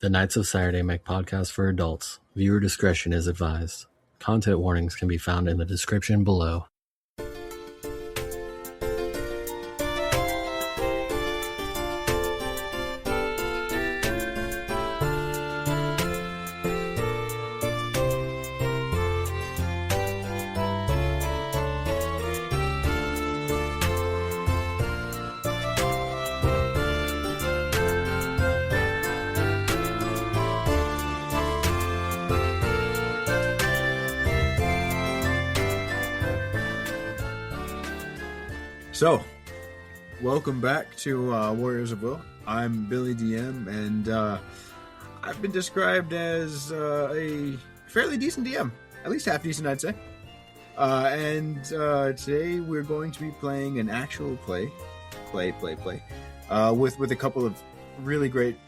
The Knights of Saturday make podcasts for adults. Viewer discretion is advised. Content warnings can be found in the description below. So, welcome back to Warriors of Will. I'm Billy DM, and I've been described as a fairly decent DM. At least half decent, I'd say. And today we're going to be playing an actual play, with a couple of really great,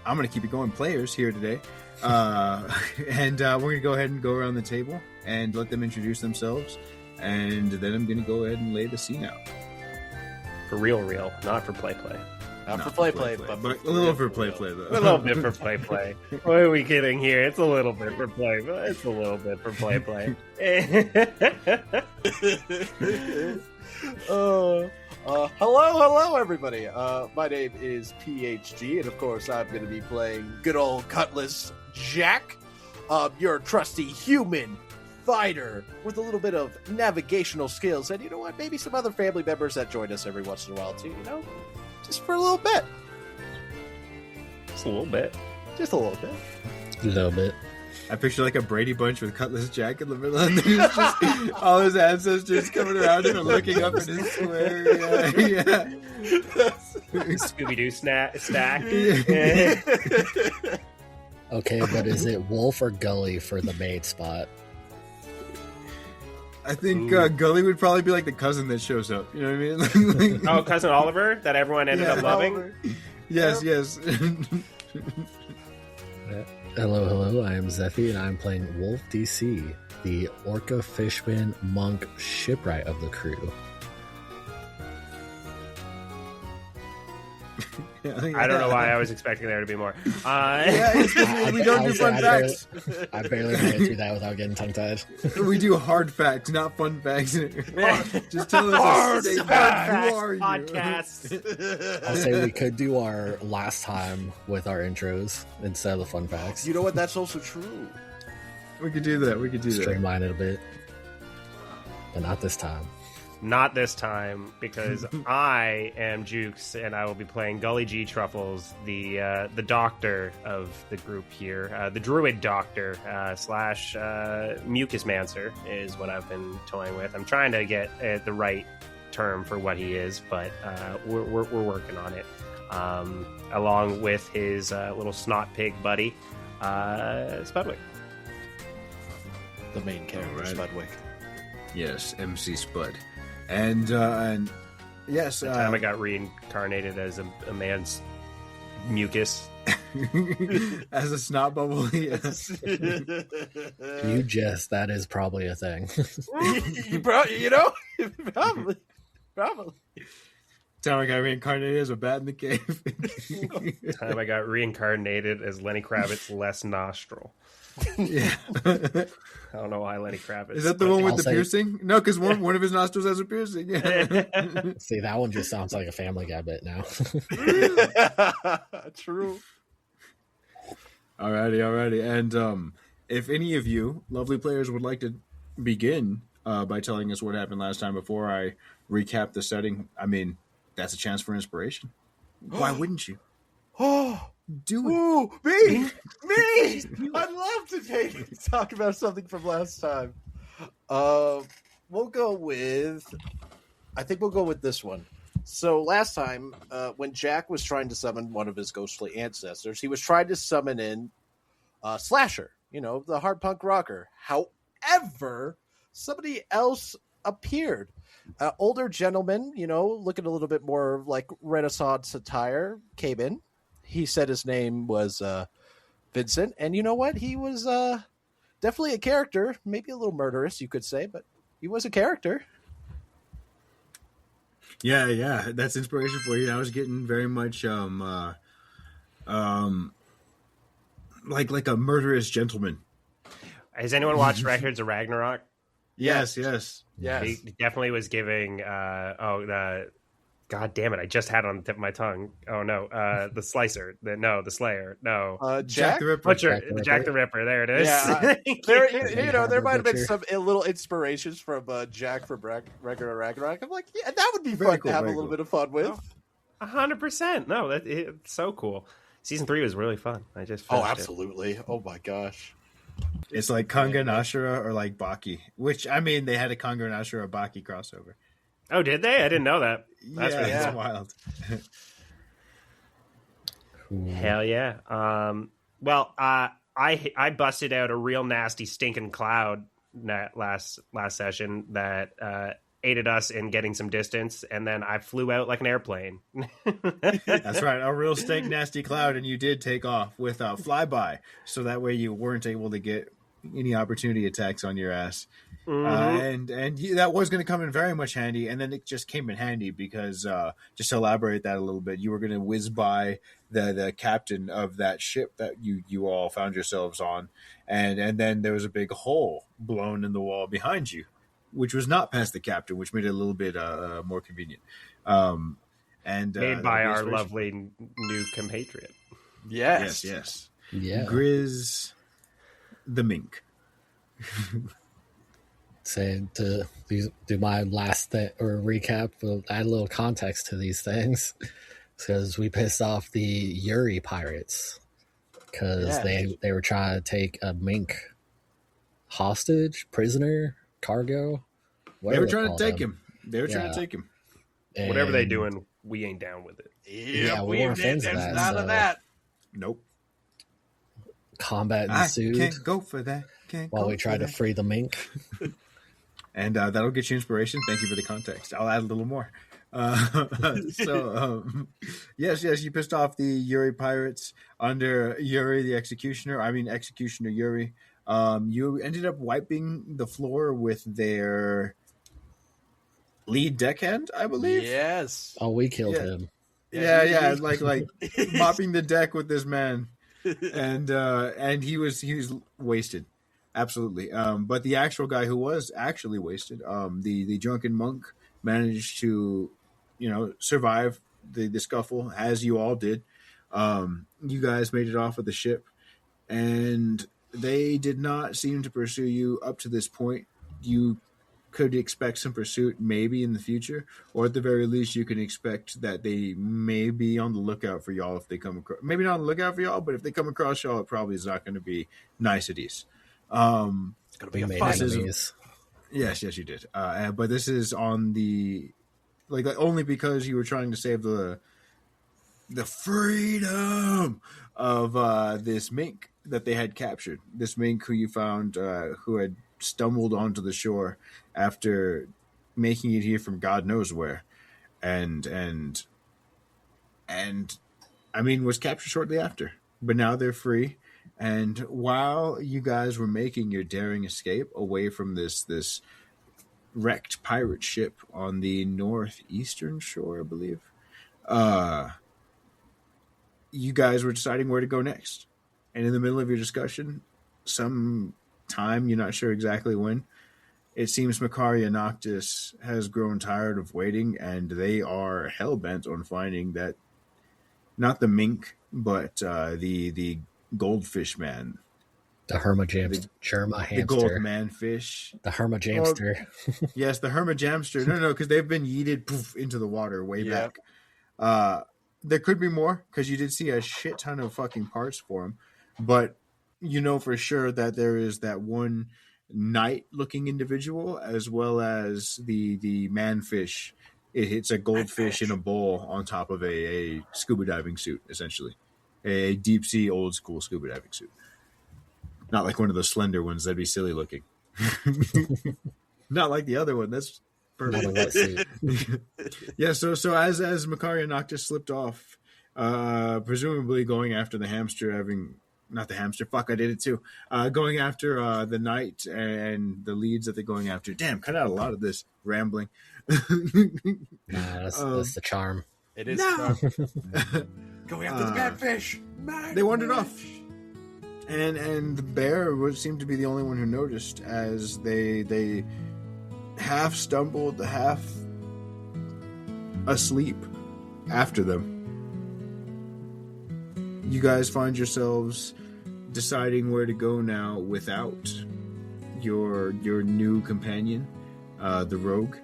I'm going to keep it going, players here today. And we're going to go ahead and go around the table and let them introduce themselves. And then I'm going to go ahead and lay the scene out. For real, not for play. Not for play, but a little for play, though. A little bit for play. What are we kidding here? It's a little bit for play. It's a little bit for play. Hello, everybody. My name is PHG, and of course, I'm going to be playing good old Cutlass Jack, your trusty human fighter with a little bit of navigational skills, and you know what? Maybe some other family members that join us every once in a while too. You know, just for a little bit. Just a little bit. A little bit. I picture like a Brady Bunch with Cutlass Jack in the middle, and there's just all his ancestors coming around him and looking up at his square. Yeah. Scooby-Doo stack. Okay, but is it Wolf or Gully for the maid spot? I think Gully would probably be like the cousin that shows up. You know what I mean? Oh, Cousin Oliver that everyone ended up loving? Oliver. Yes. Hello, I am Zephy, and I'm playing Wolf DC, the Orca Fishman Monk shipwright of the crew. I don't know why I was expecting there to be more. We don't do fun facts. I barely made it through that without getting tongue-tied. We do hard facts, not fun facts. Just tell us Hard who are you? Podcast. I'll say we could do our last time with our intros instead of the fun facts. You know what? That's also true. We could do that. Streamline it a bit. But not this time. Not this time, because I am Jukes, and I will be playing Gully G. Truffles, the doctor of the group here. The druid doctor slash mucus mancer is what I've been toying with. I'm trying to get the right term for what he is, but we're working on it. Along with his little snot pig buddy, Spudwick. The main character, right. Spudwick. Yes, MC Spud. And yes, the time I got reincarnated as a man's mucus. As a snot bubble, yes. You jest, that is probably a thing. Probably. Time I got reincarnated as a bat in the cave. Time I got reincarnated as Lenny Kravitz's less nostril. Yeah. I don't know why Lenny Kravitz. Is that the one with the piercing? No, because one of his nostrils has a piercing. Yeah. See, that one just sounds like a Family Guy bit now. True. Alrighty. And if any of you lovely players would like to begin by telling us what happened last time before I recap the setting, I mean, that's a chance for inspiration. Why wouldn't you? Oh, do it. Ooh, me! I'd love to talk about something from last time. We'll go with this one. So last time, when Jack was trying to summon one of his ghostly ancestors, he was trying to summon in Slasher, the hard punk rocker. However, somebody else appeared. Older gentleman, looking a little bit more like Renaissance attire, came in. He said his name was Vincent, and you know what? He was definitely a character, maybe a little murderous, you could say, but he was a character. Yeah, that's inspiration for you. I was getting very much like a murderous gentleman. Has anyone watched Records of Ragnarok? Yes. He definitely was giving. God damn it! I just had it on the tip of my tongue. Oh no, the Slicer. The Slayer. No, Jack the Ripper. Butcher. Jack the Ripper. There it is. Yeah, there might have been some little inspirations from Jack from Record of Ragnarok. I'm like, yeah, that would be fun to have a little bit of fun with. 100%. No, it's so cool. Season 3 was really fun. I just finished absolutely. Oh my gosh. It's like Kanga and Ashura or like Baki, which I mean they had a Kanga and Ashura Baki crossover. Oh, did they? I didn't know that. That's wild. Hell yeah. Well, I busted out a real nasty stinking cloud last session that aided us in getting some distance, and then I flew out like an airplane. That's right, a real stink nasty cloud, and you did take off with a flyby, so that way you weren't able to get any opportunity attacks on your ass. And that was going to come in very much handy, and then it just came in handy because just to elaborate that a little bit, you were going to whiz by the captain of that ship that you all found yourselves on, and then there was a big hole blown in the wall behind you, which was not past the captain, which made it a little bit more convenient. Made by our lovely new compatriot. Yes. Yeah. Grizz the Mink. Saying to do my last or recap, we'll add a little context to these things because we pissed off the Juri pirates because they were trying to take a mink hostage, prisoner, cargo. They were trying to take him. Trying to take him. And whatever they doing, we ain't down with it. Yeah, we weren't fans of that. None of that. Nope. Combat ensued. I can't go for that. While we tried to free the mink. And that'll get you inspiration. Thank you for the context. I'll add a little more. Yes, you pissed off the Juri pirates under Juri the Executioner. Executioner Juri. You ended up wiping the floor with their lead deckhand, I believe. Yes. Oh, we killed him. Yeah, like mopping the deck with this man, and he was wasted. Absolutely. But the actual guy who was actually wasted, the drunken monk, managed to, survive the scuffle, as you all did. You guys made it off of the ship, and they did not seem to pursue you up to this point. You could expect some pursuit maybe in the future, or at the very least, you can expect that they may be on the lookout for y'all if they come across. Maybe not on the lookout for y'all, but if they come across y'all, it probably is not going to be niceties. It's going to be a fight. Yes, you did. But this is on the only because you were trying to save the freedom of this mink that they had captured. This mink who you found, who had stumbled onto the shore after making it here from God knows where, and was captured shortly after. But now they're free. And while you guys were making your daring escape away from this wrecked pirate ship on the northeastern shore, I believe, you guys were deciding where to go next. And in the middle of your discussion, some time, you're not sure exactly when, it seems Makaria Noctis has grown tired of waiting, and they are hell-bent on finding that, not the mink, but the goldfish man. The Germa hamster. The gold manfish. The Hermajamster. Yes, the Hermajamster. No, because they've been yeeted into the water way back. There could be more, because you did see a shit ton of fucking parts for them. But you know for sure that there is that one knight-looking individual, as well as the manfish. It's a goldfish in a bowl on top of a scuba diving suit, essentially. A deep-sea, old-school scuba diving suit. Not like one of those slender ones. That'd be silly looking. Not like the other one. That's perfect. Yeah, so as Makaria Noctis slipped off, presumably going after the hamster, not the hamster, fuck, I did it too. Going after the knight and the leads that they're going after. Damn, cut out a lot of this rambling. That's the charm. It is. Going after the manfish. They wandered off. And the bear would seem to be the only one who noticed as they half stumbled, half asleep after them. You guys find yourselves deciding where to go now without your new companion, the rogue,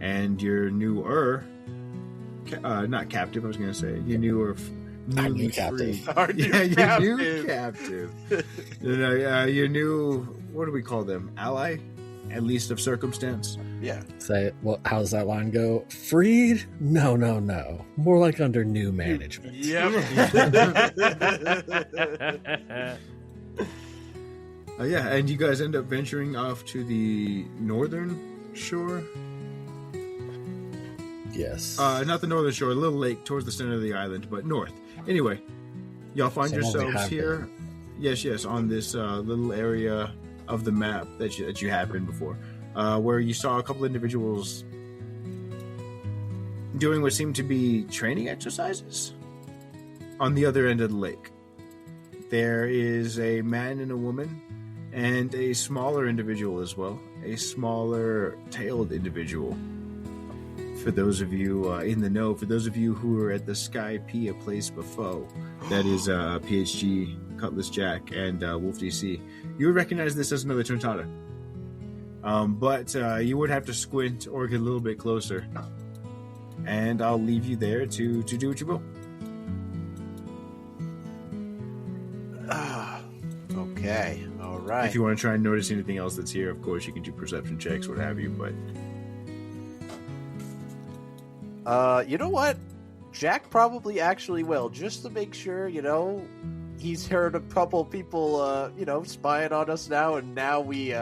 and your newer, not captive. I was going to say your newer. New captive. Your new captive. Your new, what do we call them? Ally? At least of circumstance? Yeah. Say, well, how does that line go? Freed? No. More like under new management. Yep. Yeah, and you guys end up venturing off to the northern shore? Yes. Not the northern shore, a little lake towards the center of the island, but north. Anyway, y'all find yourselves here. Yes, on this little area of the map that you have been before, where you saw a couple individuals doing what seemed to be training exercises on the other end of the lake. There is a man and a woman, and a smaller individual as well, a smaller tailed individual. For those of you in the know, for those of you who were at the Sky P a place before, that is PHG, Cutlass Jack, and Wolf DC, you would recognize this as another Tontata. But you would have to squint or get a little bit closer. And I'll leave you there to do what you will. Okay, all right. If you want to try and notice anything else that's here, of course, you can do perception checks, what have you, but... You know what? Jack probably actually will, just to make sure, he's heard a couple people, spying on us now, and now we,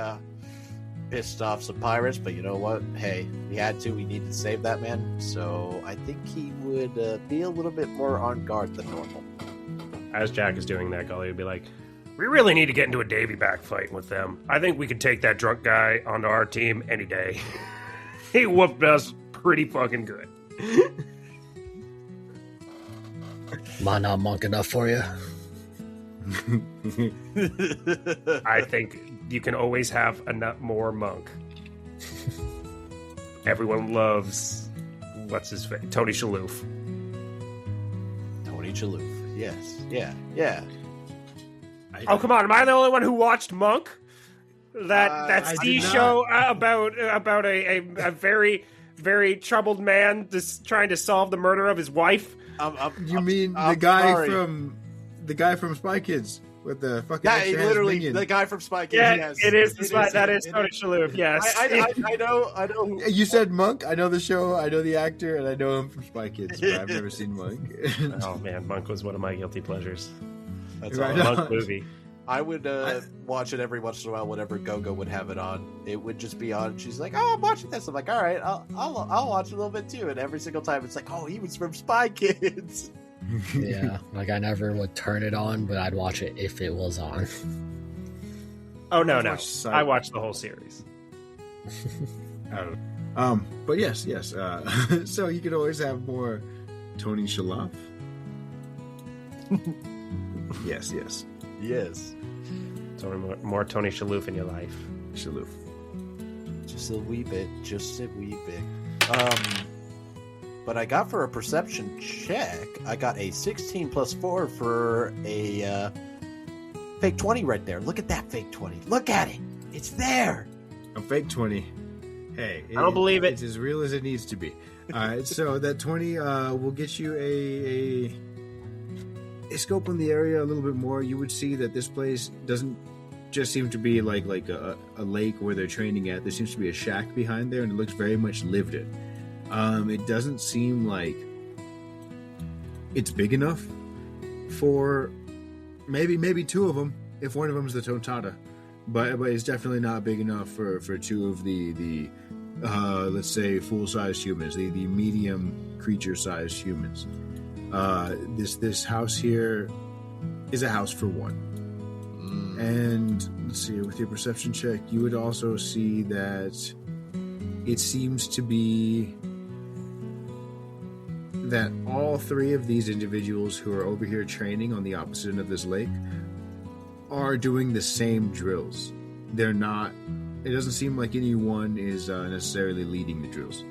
pissed off some pirates, but you know what? Hey, we had to, we needed to save that man, so I think he would, be a little bit more on guard than normal. As Jack is doing that, Gully would be like, we really need to get into a Davy back fight with them. I think we could take that drunk guy onto our team any day. He whooped us pretty fucking good. Am I not monk enough for you? I think you can always have a nut more monk. Everyone loves, what's his face? Tony Shalhoub. Tony Shalhoub, yes. Yeah. Oh, come on. Am I the only one who watched Monk? That C show about a very, very troubled man just trying to solve the murder of his wife? You mean the guy from Spy Kids with the fucking literally minion. The guy from Spy Kids. Yeah, yes. it is. That is Tony Shalhoub. Yes, I know. Who... You said Monk. I know the show. I know the actor, and I know him from Spy Kids. But I've never seen Monk. Oh man, Monk was one of my guilty pleasures. That's right. all. Monk movie. I would watch it every once in a while whenever Gogo would have it on. It would just be on. She's like, "Oh, I'm watching this." I'm like, "All right, I'll watch a little bit too." And every single time, it's like, "Oh, he was from Spy Kids." Yeah, like I never would turn it on, but I'd watch it if it was on. Oh no, I watched the whole series. But yes. So you could always have more Tony Shalhoub. Yes. More Tony Shalhoub in your life. Shalhoub. Just a wee bit. But I got for a perception check, I got a 16 plus 4 for a fake 20 right there. Look at that fake 20. Look at it. It's there. A fake 20. Hey. I don't believe it. It's as real as it needs to be. Alright, so that 20 will get you a scope on the area a little bit more. You would see that this place doesn't just seem to be like a lake where they're training at. There seems to be a shack behind there, and it looks very much lived in. It doesn't seem like it's big enough for maybe two of them, if one of them is the Tontata, but it's definitely not big enough for two of the let's say full-sized humans, the medium creature-sized humans. This house here is a house for one. And let's see, with your perception check, you would also see that it seems to be that all three of these individuals who are over here training on the opposite end of this lake are doing the same drills. They're not. It doesn't seem like anyone is necessarily leading the drills.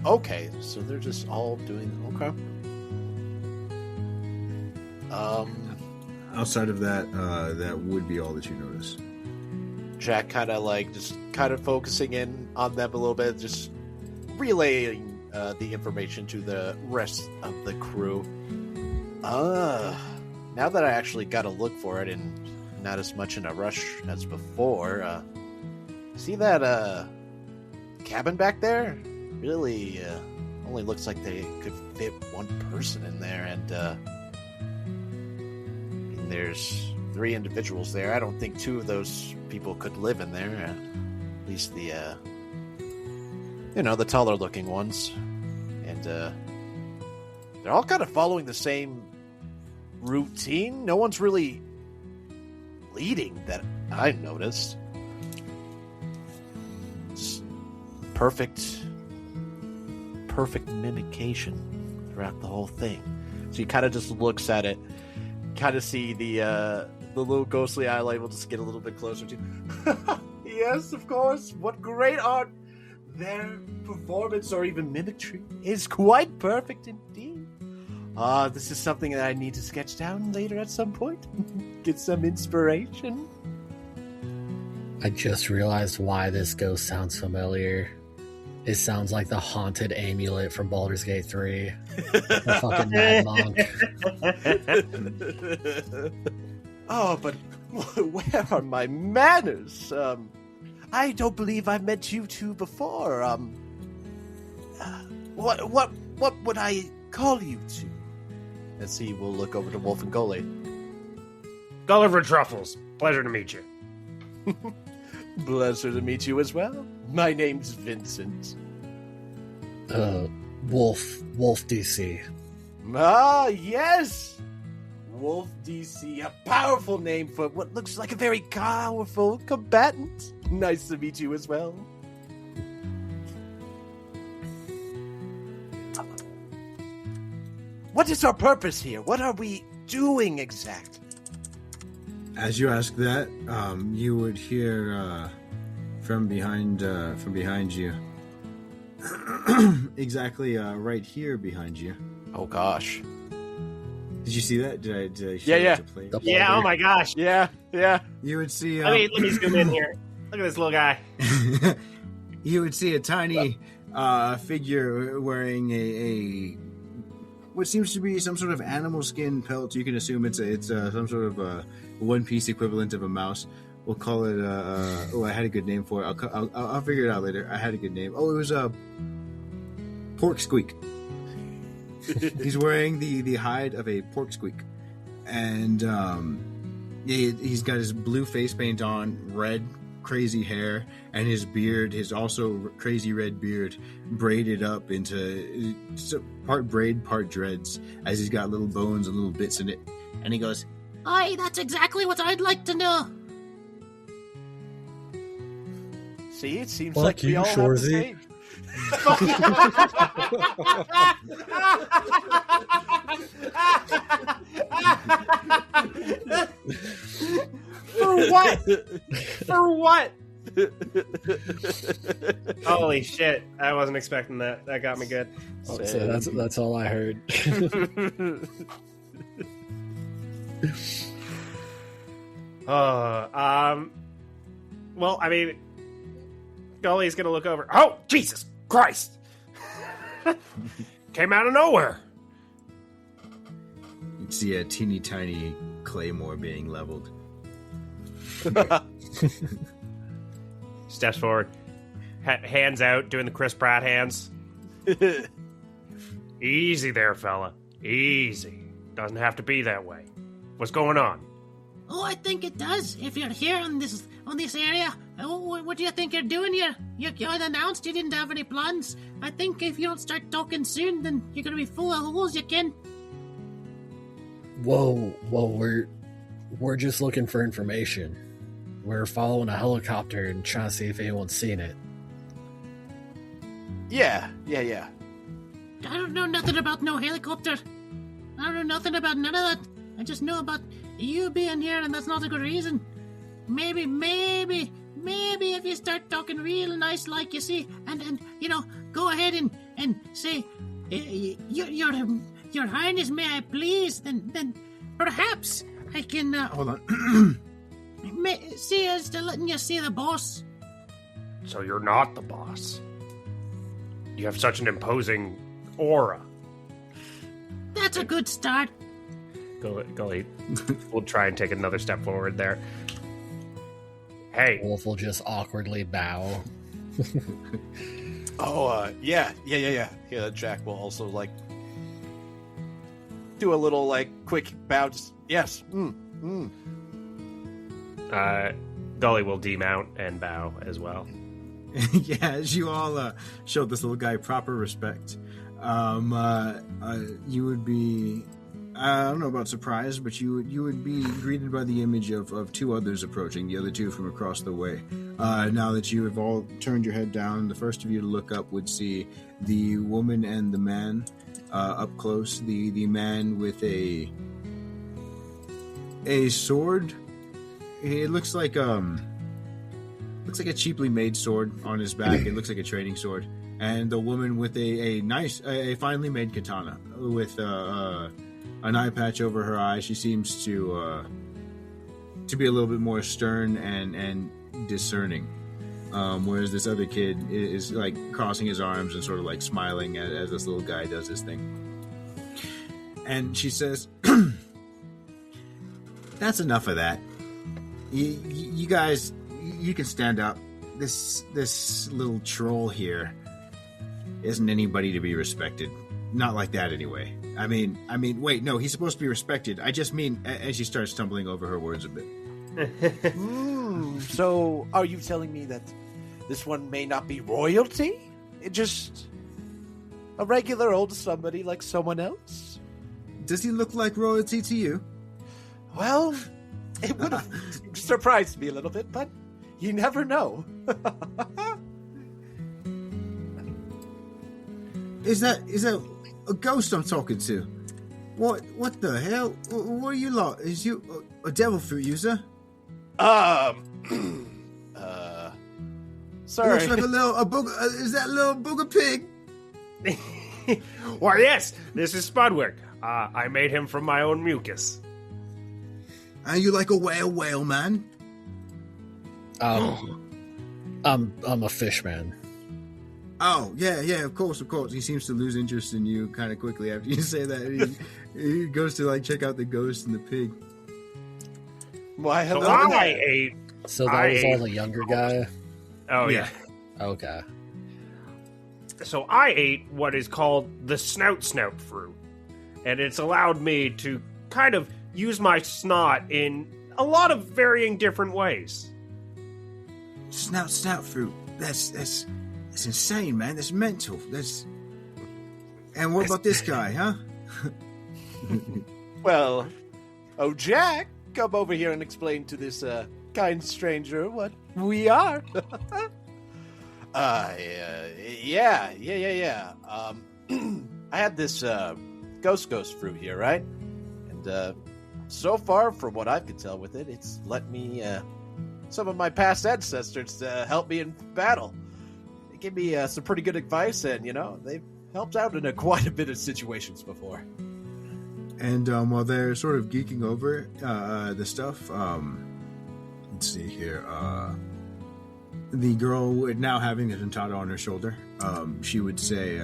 Okay, so they're just all doing. Okay. Outside of that, that would be all that you notice. Jack kind of focusing in on them a little bit, just relaying the information to the rest of the crew. Now that I actually got to look for it and not as much in a rush as before, see that cabin back there? Really only looks like they could fit one person in there, and there's 3 individuals there. I don't think 2 of those people could live in there. At least the the taller looking ones. And they're all kind of following the same routine. No one's really leading that I noticed. It's perfect mimication throughout the whole thing. So he kind of just looks at it, kind of see the little ghostly eye light will just get a little bit closer to. Yes, of course. What great art! Their performance or even mimicry is quite perfect indeed. This is something that I need to sketch down later at some point. Get some inspiration. I just realized why this ghost sounds familiar. It sounds like the haunted amulet from Baldur's Gate 3. The fucking mad monk. Oh, but where are my manners? I don't believe I've met you two before. What would I call you to? Let's see, we'll look over to Wolf and Gully. Gulliver Truffles, pleasure to meet you. Pleasure to meet you as well. My name's Vincent. Wolf DC. Ah, yes! Wolf DC, a powerful name for what looks like a very powerful combatant. Nice to meet you as well. What is our purpose here? What are we doing exactly? As you ask that, you would hear from behind you, exactly right here behind you. Oh gosh! Did you see that? Did I show Yeah. it to play? Yeah, oh my gosh. Yeah. You would see. Let me zoom in here. Look at this little guy. You would see a tiny figure wearing a what seems to be some sort of animal skin pelt. You can assume it's some sort of a one-piece equivalent of a mouse. We'll call it. I had a good name for it. I'll figure it out later. I had a good name. Oh, it was a pork squeak. He's wearing the hide of a pork squeak, and he's got his blue face paint on, red crazy hair, and his beard, his also crazy red beard, braided up into part braid, part dreads, as he's got little bones and little bits in it. And he goes, "Aye, that's exactly what I'd like to know." See, it seems Fuck like we you, all Shorzy. have the same. For what? For what? Holy shit! I wasn't expecting that. That got me good. So that's all I heard. Well, I mean, Gully's gonna look over. Oh, Jesus Christ! Came out of nowhere. you see a teeny tiny claymore being leveled. Steps forward, hands out, doing the Chris Pratt hands. Easy there, fella. Easy. Doesn't have to be that way. What's going on? Oh, I think it does. If you're here on this area, what do you think you're doing here? You announced you didn't have any plans. I think if you don't start talking soon, then you're gonna be full of holes, you can. Whoa, we're just looking for information. We're following a helicopter and trying to see if anyone's seen it. Yeah. I don't know nothing about no helicopter. I don't know nothing about none of that. I just know about you being here, and that's not a good reason. Maybe if you start talking real nice, like you see, and go ahead and say, Your Highness, may I please? Then perhaps I can Hold on. see us to letting you see the boss. So you're not the boss. You have such an imposing aura. That's a good start. Gully, we'll try and take another step forward there. Hey. Wolf will just awkwardly bow. Yeah. Jack will also do a little quick bow. Just, yes. Gully will demount and bow as well. Yeah, as you all showed this little guy proper respect, you would be, I don't know about surprised, but you would be greeted by the image of two others approaching, the other two from across the way. Now that you have all turned your head down, the first of you to look up would see the woman and the man up close. The man with a sword. It looks like a cheaply made sword on his back. It looks like a training sword. And the woman with a finely made katana with an eye patch over her eye. She seems to be a little bit more stern and discerning. Whereas this other kid is crossing his arms and sort of smiling as this little guy does his thing. And she says, "That's enough of that. You guys, you can stand up. This little troll here isn't anybody to be respected. Not like that, anyway. I mean, wait, no, he's supposed to be respected. I just mean," and she starts stumbling over her words a bit. So, are you telling me that this one may not be royalty? Just a regular old somebody like someone else? Does he look like royalty to you? Well, it would have surprised me a little bit, but you never know. Is that a ghost I'm talking to? What the hell? What are you lot? Is you a devil fruit user? Sorry. It looks like a booger. Is that a little booger pig? Why, yes, this is Spudwick. I made him from my own mucus. Are you like a whale man? I'm a fish man. Oh, yeah, of course. He seems to lose interest in you kind of quickly after you say that. He goes to check out the ghost and the pig. Why? So I ate. So that was all the younger guy? Oh, yeah. Okay. So I ate what is called the snout fruit. And it's allowed me to kind of use my snot in a lot of varying different ways. Snout fruit. That's insane, man. That's mental. And what about this guy, huh? Well, Jack, come over here and explain to this kind stranger what we are. Yeah. I had this ghost fruit here, right? And so far, from what I could tell with it, it's let me some of my past ancestors to help me in battle. They gave me some pretty good advice, and they've helped out in quite a bit of situations before. And while they're sort of geeking over the stuff, let's see here. The girl, now having the dentata on her shoulder, she would say,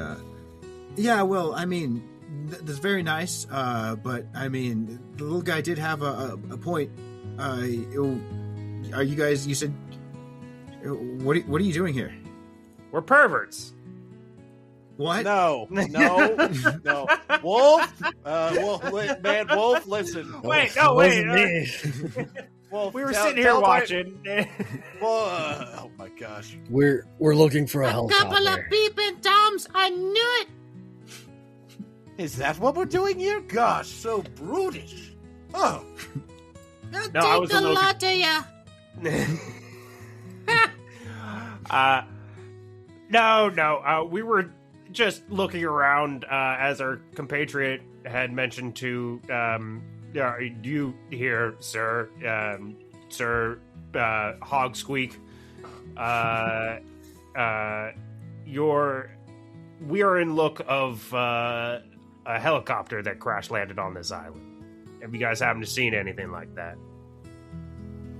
"Yeah, well, I mean, that's very nice, but I mean, the little guy did have a point. Are you guys? You said, what are you doing here? We're perverts." What? No. Wolf, Wolf, listen. Wait. Wolf, we were sitting here watching. Oh my gosh. We're looking for a helicopter. Couple of peeping toms. I knew it. Is that what we're doing here? Gosh, so brutish. Oh. I'll No, I was take a the little lot of ya. No. We were just looking around as our compatriot had mentioned to do you hear, sir? Sir, Hog Squeak? We are in look of a helicopter that crash landed on this island. Have you guys haven't seen anything like that?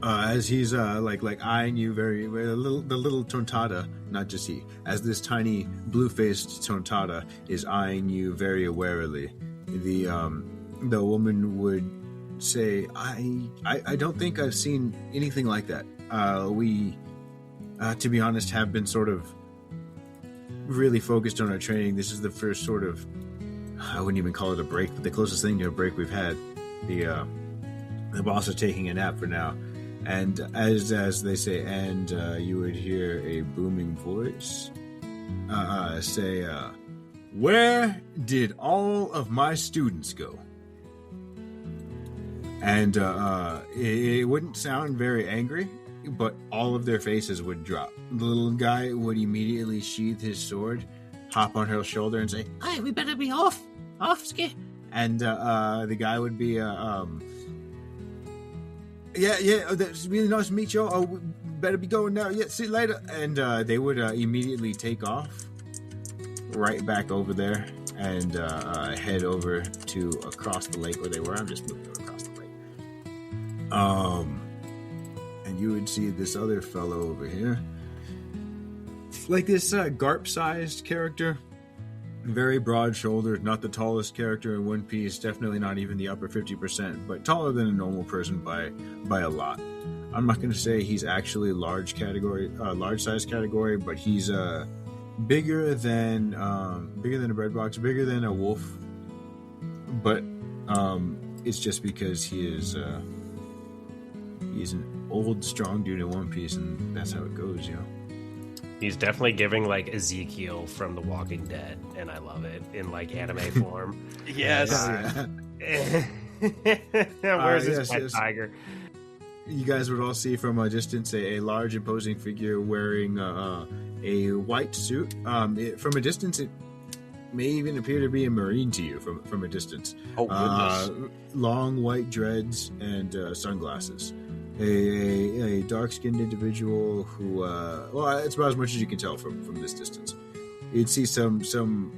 As he's like eyeing you the little Tontata, not just he, as this tiny blue-faced Tontata is eyeing you very warily, the woman would say, I don't think I've seen anything like that. We, to be honest, have been sort of really focused on our training. This is the first sort of, I wouldn't even call it a break, but the closest thing to a break we've had. The boss is taking a nap for now. And as they say, and you would hear a booming voice say, where did all of my students go? And it wouldn't sound very angry, but all of their faces would drop. The little guy would immediately sheath his sword, hop on her shoulder, and say, "Hey, we better be off, Ski." And the guy would be, yeah, that's really nice to meet you. Oh, we better be going now. Yeah, see you later. And they would immediately take off right back over there and head over to across the lake where they were. I'm just moving across the lake. And you would see this other fellow over here, like this Garp-sized character, very broad-shouldered, not the tallest character in One Piece, definitely not even the upper 50%, but taller than a normal person by a lot. I'm not going to say he's actually large size category, but he's bigger than a bread box, bigger than a wolf. But it's just because he's an old, strong dude in One Piece, and that's how it goes, you know. He's definitely giving like Ezekiel from The Walking Dead, and I love it in like anime form. Yes. Where's his pet tiger? You guys would all see from a distance a large, imposing figure wearing a white suit. From a distance, it may even appear to be a marine to you from a distance. Oh, goodness. Long white dreads and sunglasses. A dark-skinned individual who, well, it's about as much as you can tell from this distance. You'd see some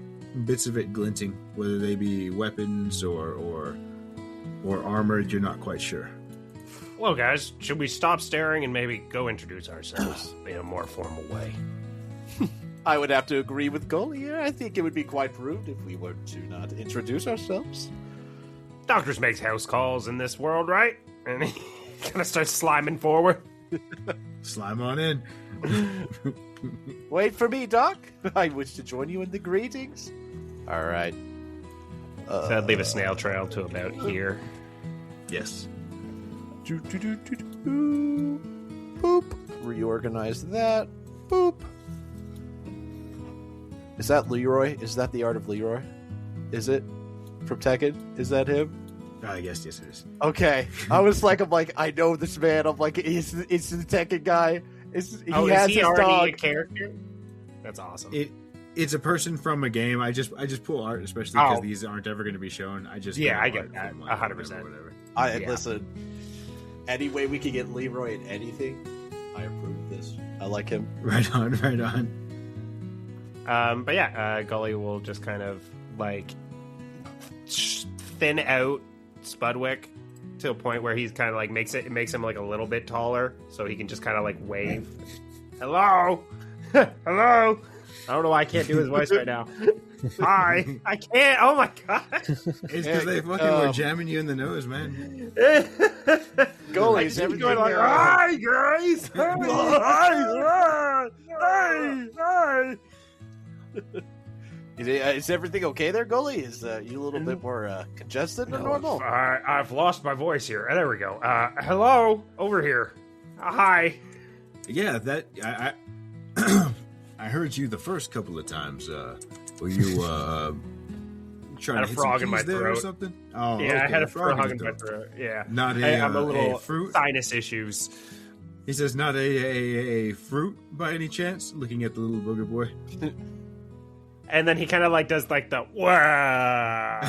bits of it glinting, whether they be weapons or armored. You're not quite sure. Well, guys, should we stop staring and maybe go introduce ourselves in a more formal way? I would have to agree with Gully here. I think it would be quite rude if we were to not introduce ourselves. Doctors make house calls in this world, right? And he kind of starts sliming forward. Slime on in. Wait for me, Doc. I wish to join you in the greetings. All right. So I'd leave a snail trail to about here. Yes. Boop. Reorganize that. Boop. Is that Leroy? Is that the art of Leroy? Is it? From Tekken? Is that him? Yes, it is. Okay. I'm like, I know this man. I'm like, it's the Tekken guy. He has his dog. A character? That's awesome. It's a person from a game. I just pull art, especially because these aren't ever going to be shown. I get that. 100%. Listen. Any way we can get Leroy in anything, I approve of this. I like him. Right on. But yeah, Gully will just kind of like thin out Spudwick to a point where he's kind of like makes him like a little bit taller, so he can just kind of like wave. Hello. Hello. I don't know why I can't do his voice right now. Hi. I can't. Oh my god. It's because they fucking were jamming you in the nose, man. Goalies, everything like, hi guys. Hi. Is everything okay there, Goalie? Is you a little bit more congested than normal? I've lost my voice here. There we go. Hello, over here. Hi. Yeah, that I heard you the first couple of times. Were you trying to hit frog in my throat or something? Oh, yeah, okay. I had a frog in my throat. Yeah, not I'm a little fruit sinus issues. He says, "Not a fruit by any chance?" Looking at the little booger boy. And then he kind of like does like the wow.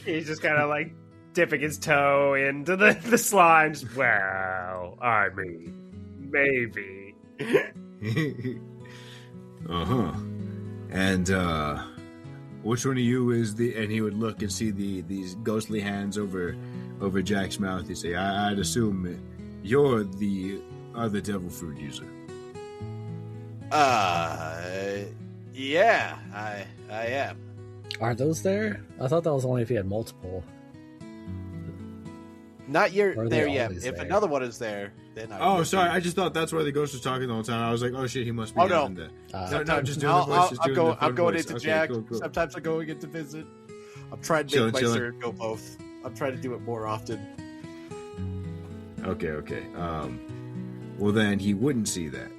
He's just kind of like dipping his toe into the slime. Just, wow. I mean, maybe. And which one of you is the? And he would look and see these ghostly hands over Jack's mouth. He'd say, "I'd assume you're the other devil fruit user." Yeah, I am. Are those there? I thought that was only if you had multiple. Not yet Or are there they yet. always If there? another one is there, then I. Oh, sorry. I just thought that's why the ghost was talking the whole time. I was like, "Oh shit, he must be." Oh, no. having the... No, just doing the voice. Just doing I'm the going voice. into Okay, Jack. cool. Sometimes I'm going into visit. I'm trying to Chilling, make my chilling. sword go both. I'm trying to do it more often. Okay. Well, then he wouldn't see that.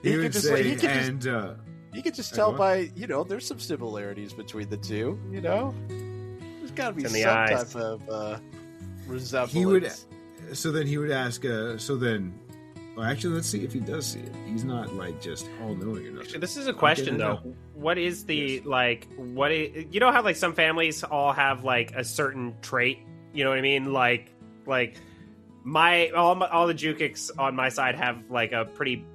He would say, you could just tell by, there's some similarities between the two, There's got to be It's some in the eyes. type of resemblance. he would. So then he would ask. Well, actually, let's see if he does see it. He's not like just all knowing or nothing. Actually, this is a question Okay, though. What is the what is, you know how like some families all have like a certain trait, you know what I mean? Like all the Jukics on my side have like a pretty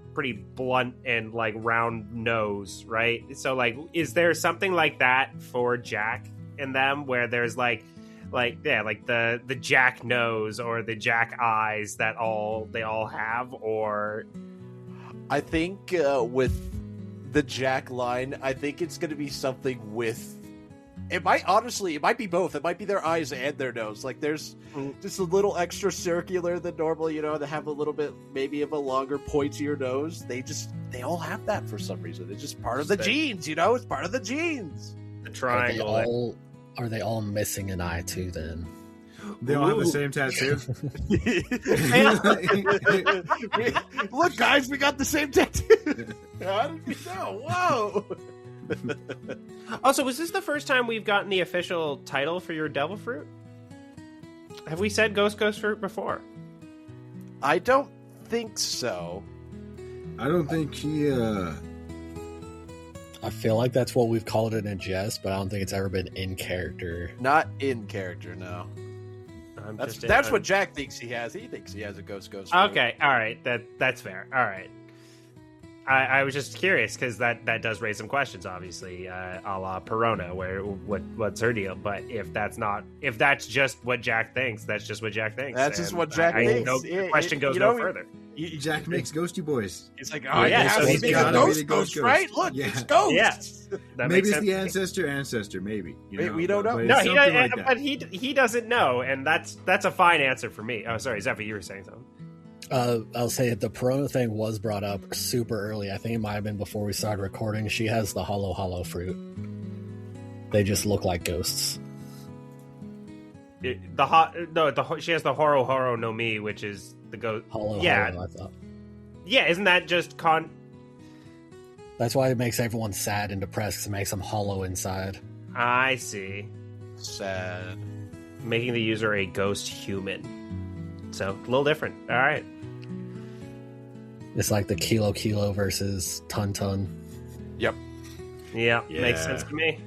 blunt and like round nose, right? So like is there something like that for Jack and them where there's like the Jack nose or the Jack eyes that they all have? Or I think with the Jack line, I think it's going to be something with. It might be both. It might be their eyes and their nose. Like there's just a little extra circular than normal. They have a little bit maybe of a longer, pointier nose. They all have that for some reason. It's just part of the genes. It's part of the genes. the triangle. Are they all missing an eye too? Then They all have the same tattoo. Look, guys, we got the same tattoo. How did we know? Whoa. Also, was this the first time we've gotten the official title for your devil fruit? Have we said ghost fruit before? I don't think so. I don't think he. I feel like that's what we've called it in jest, but I don't think it's ever been in character. Not in character, no. That's what Jack thinks he has. He thinks he has a ghost fruit. Okay, all right, that's fair. All right. I was just curious because that does raise some questions, obviously, a la Perona, what's her deal? But if that's just what Jack thinks, that's just what Jack thinks. That's just what Jack thinks. The question goes no further. Jack makes ghosty boys. It's like, yeah, so he's he's gotta a be the ghost, ghost, right? Look, yeah. it's ghost. Yes, Maybe it's the ancestor, maybe. We don't know. But No, it's he something doesn't. like that. But he doesn't know, and that's a fine answer for me. Oh, sorry, Zephyr, you were saying something. I'll say the Perona thing was brought up super early. I think it might have been before we started recording. She has the hollow fruit. They just look like ghosts. She has the horo no mi, which is the ghost. Hollow, yeah, I thought. Yeah, isn't that just That's why it makes everyone sad and depressed, because it makes them hollow inside. I see. Sad. Making the user a ghost human. So, a little different. All right. It's like the kilo versus ton. Yep. Yeah, makes sense to me.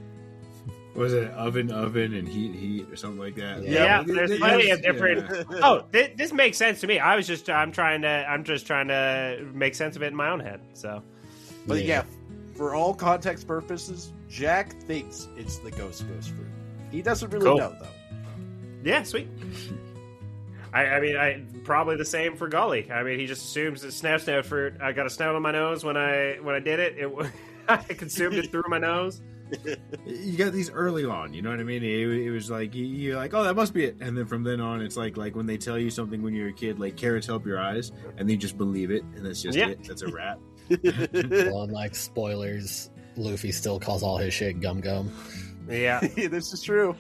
Was it oven and heat or something like that? Yeah, there's plenty of different. Yeah. Oh, this makes sense to me. I'm just trying to make sense of it in my own head. So, But yeah, for all context purposes, Jack thinks it's the ghost fruit. He doesn't really know, though. yeah, sweet. I mean, probably the same for Gully. I mean, he just assumes it's snout fruit. I got a snout on my nose when I did it. I consumed it through my nose. You got these early on, you know what I mean? It was like you're like, oh, that must be it, and then from then on, it's like when they tell you something when you're a kid, like carrots help your eyes, and then you just believe it, and that's just it. That's a wrap. Well, unlike spoilers, Luffy still calls all his shit gum gum. Yeah, this is true.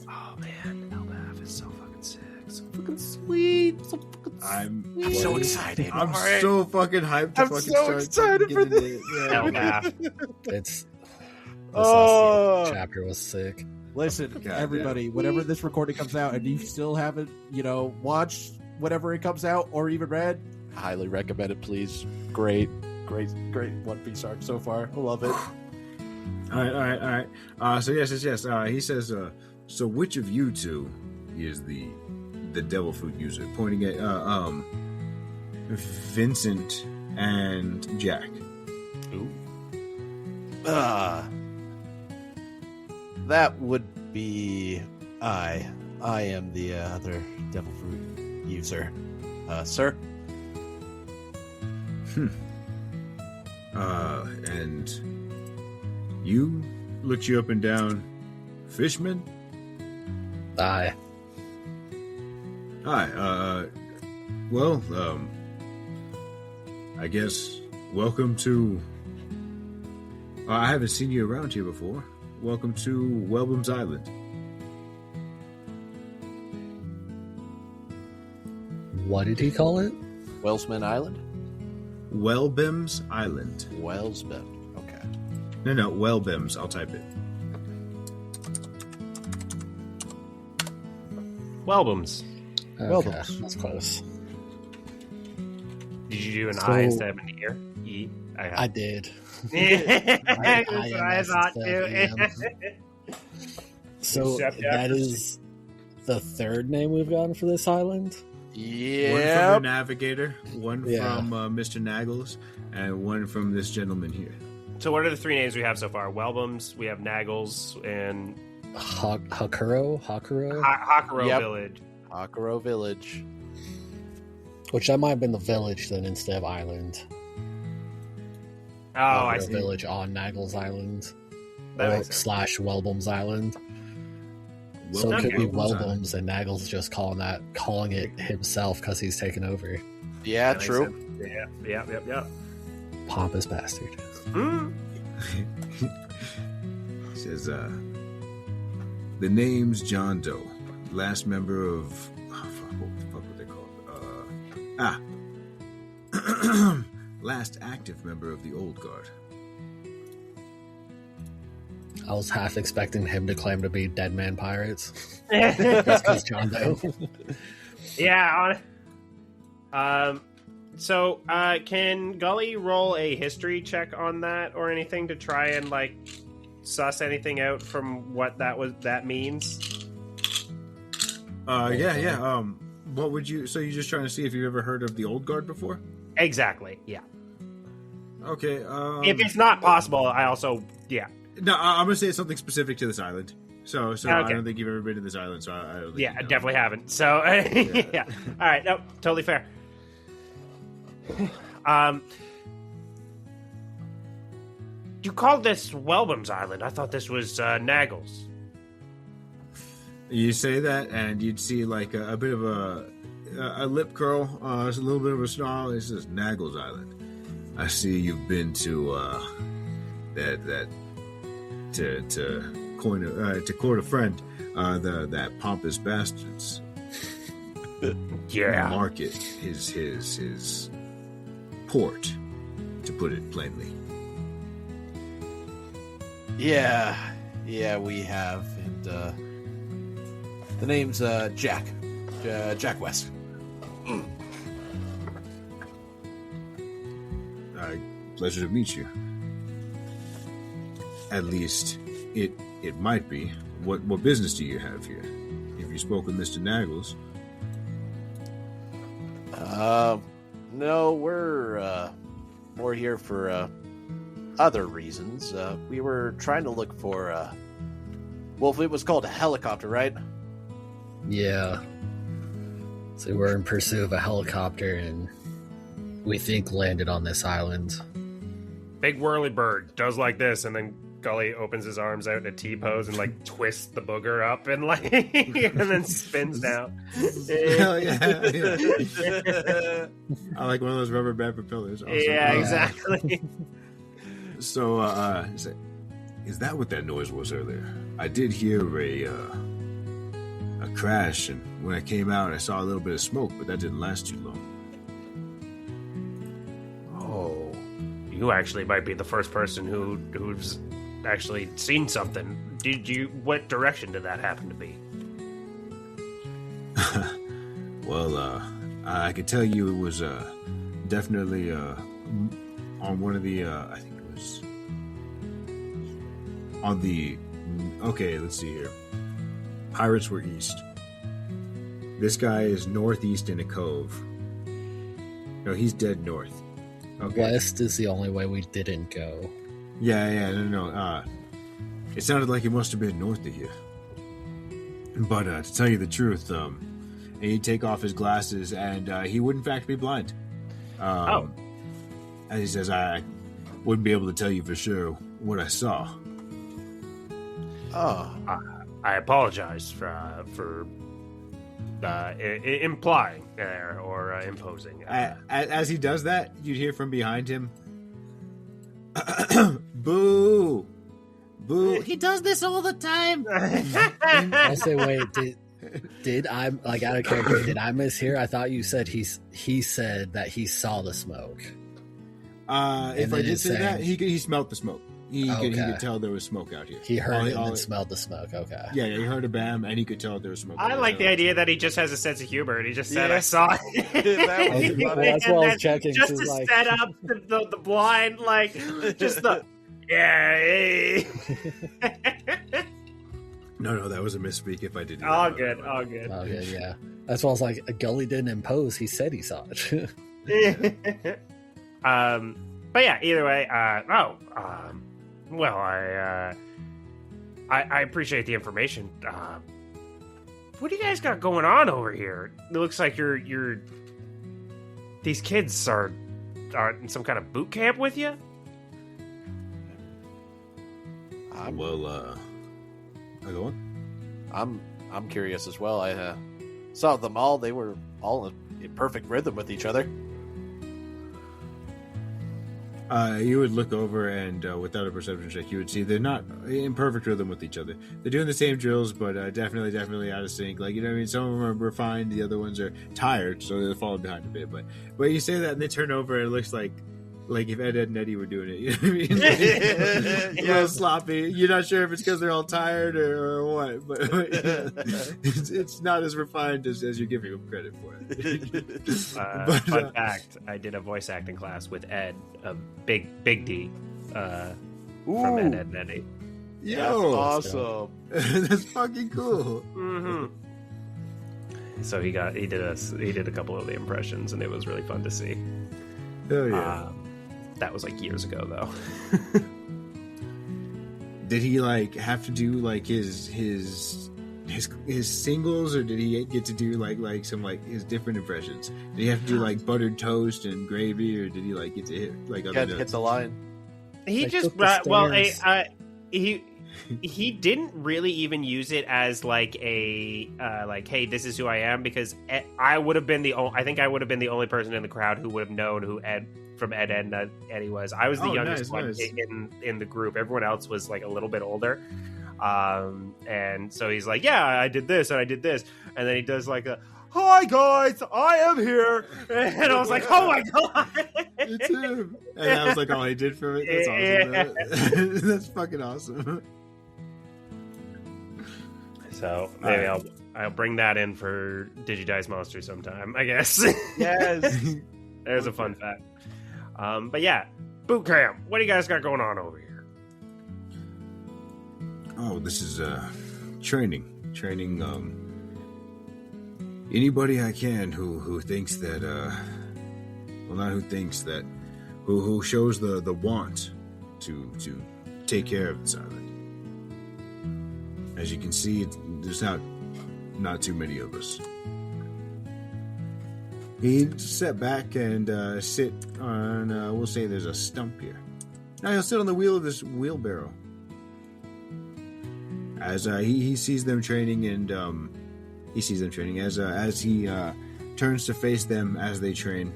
Oh man, Elbaf is so fucking sick, so fucking sweet, so fucking sweet. I'm so excited. I'm so fucking hyped to fucking start. Excited for this. Elbaf. This Oh. last chapter was sick. Listen, God everybody, whenever this recording comes out and you still haven't, watched whenever it comes out or even read, Highly recommend it, please. Great One Piece arc so far. I love it. All right. So yes. He says, so which of you two is the devil fruit user? Pointing at Vincent and Jack. Ooh. That would be I. I am the other devil fruit user. Sir? And you looked you up and down. Fishman? Aye. Hi, well, I guess welcome to... I haven't seen you around here before. Welcome to Welbum's Island. What did he call it? Wellsman Island? Welbum's Island. Wellsman. Okay. No, Welbum's. I'll type it. Welbums. Okay, Welbums. that's close. Did you do an So- I instead of an ear? E? I did. That's what I IMS thought instead too. of So Except that after- is the third name we've gotten for this island? One from the Yeah. Navigator, one Yeah. from Mr. Naggles, and one from this gentleman here. So what are the three names we have so far? Welbums, we have Naggles, and Hakuro? Hakuro Yep. Village. Akuro Village. Which that might have been the village then instead of island. Oh, I Or see. village on Naggles Island. That Or makes sense. slash Welbum's Island. So it Okay. could be Welbum's Island. Welbum's and Naggles just calling it himself because he's taken over. Yeah, That makes true. sense. Yeah. Pompous bastard. Hmm. Says, the name's John Doe, last member of... what the fuck were they called? Last active member of the Old Guard. I was half expecting him to claim to be Dead Man Pirates. Yeah. That's because John Doe. So, can Gully roll a history check on that or anything to try and like suss anything out from what that means? Yeah. What would you... So you're just trying to see if you've ever heard of the Old Guard before? Exactly. Yeah. Okay. If it's not possible, I also No, I'm gonna say it's something specific to this island. So I Okay. don't think you've ever been to this island. So I don't think I you know. definitely haven't. So yeah. All right. No, totally fair. You called this Welbum's Island. I thought this was Naggles. You say that, and you'd see like a bit of a lip curl, a little bit of a snarl. It says Naggles Island. I see you've been to to court a friend. That pompous bastards. Yeah. Market his port, to put it plainly. Yeah, we have, and the name's Jack West. Pleasure to meet you. At least it might be. What business do you have here? If you spoke with Mr. Naggles. No, we're more here for other reasons. We were trying to look for well, it was called a helicopter, right? Yeah. So we're in pursuit of a helicopter and we think landed on this island. Big whirly bird does like this, and then Gully opens his arms out in a T pose and like twists the booger up and like and then spins down. Hell yeah. I like one of those rubber band propellers. Awesome. Yeah, exactly. So, is that what that noise was earlier? I did hear a crash, and when I came out, I saw a little bit of smoke, but that didn't last too long. Oh, you actually might be the first person who's actually seen something. What direction did that happen to be? Well, I could tell you it was definitely on one of the I think it was on the okay, let's see here. Pirates were east. This guy is northeast in a cove. No, he's dead north. Okay. West is the only way we didn't go. Yeah, no. It sounded like it must have been north of here. But to tell you the truth, and he'd take off his glasses, and he would in fact be blind. And he says, I wouldn't be able to tell you for sure what I saw. Oh. I apologize for implying there or imposing. As he does that, you'd hear from behind him, boo! Boo! He does this all the time. I say, wait, did I, like, out of character, did I mishear? I thought you said he said that he saw the smoke. If I did say that, he smelled the smoke. He Okay. could tell there was smoke out here. He heard it and smelled the smoke. Okay. Yeah, he heard a bam, and he could tell there was smoke. I like the idea that he just has a sense of humor, and he just said, Yeah. "I saw it." That was funny. Well, that's what I was checking. Just to like, set up the blind, like, just the yeah. Hey. No, that was a misspeak. If I did, All good. okay, yeah. That's why I was like, Gully didn't impose. He said he saw it. But yeah, either way, well, I appreciate the information. What do you guys got going on over here? It looks like you're these kids are in some kind of boot camp with you. I go on. I'm curious as well. I saw them all. They were all in perfect rhythm with each other. You would look over and without a perception check, you would see they're not in perfect rhythm with each other. They're doing the same drills, but definitely out of sync. Like, you know what I mean? Some of them are refined, the other ones are tired, so they're falling behind a bit. But you say that and they turn over and it looks like if Ed and Eddie were doing it. You know what I mean? A little sloppy. You're not sure if it's because they're all tired or what, but it's not as refined as you're giving them credit for it. Fun fact, I did a voice acting class with Ed, Big D, from Ed and Eddie. Yo, that's awesome. That's fucking cool. Mm-hmm. So he did a couple of the impressions, and it was really fun to see. Oh yeah. That was like years ago, though. Did he have to do his singles, or did he get to do like some his different impressions? Did he have to do buttered toast and gravy, or did he get to hit other notes? Hit the line. He just he didn't really even use it as hey, this is who I am, because I would have been I think I would have been the only person in the crowd who would have known who Ed and Eddie was. I was the youngest one in the group. Everyone else was a little bit older. And so he's like, yeah, I did this and I did this, and then he does hi guys, I am here, and I was like, oh my god, it's him. And that was all he did for it. That's awesome. Yeah. That's fucking awesome. So maybe I'll bring that in for Digidice Monster sometime, I guess. Yes. There's a fun fact. But yeah, boot camp. What do you guys got going on over here? Oh, this is training. Anybody I can who thinks that who shows the want to take care of this island. As you can see, there's not too many of us. He'd sit back and sit on, we'll say there's a stump here. Now he'll sit on the wheel of this wheelbarrow. As he sees them training, and as he turns to face them as they train,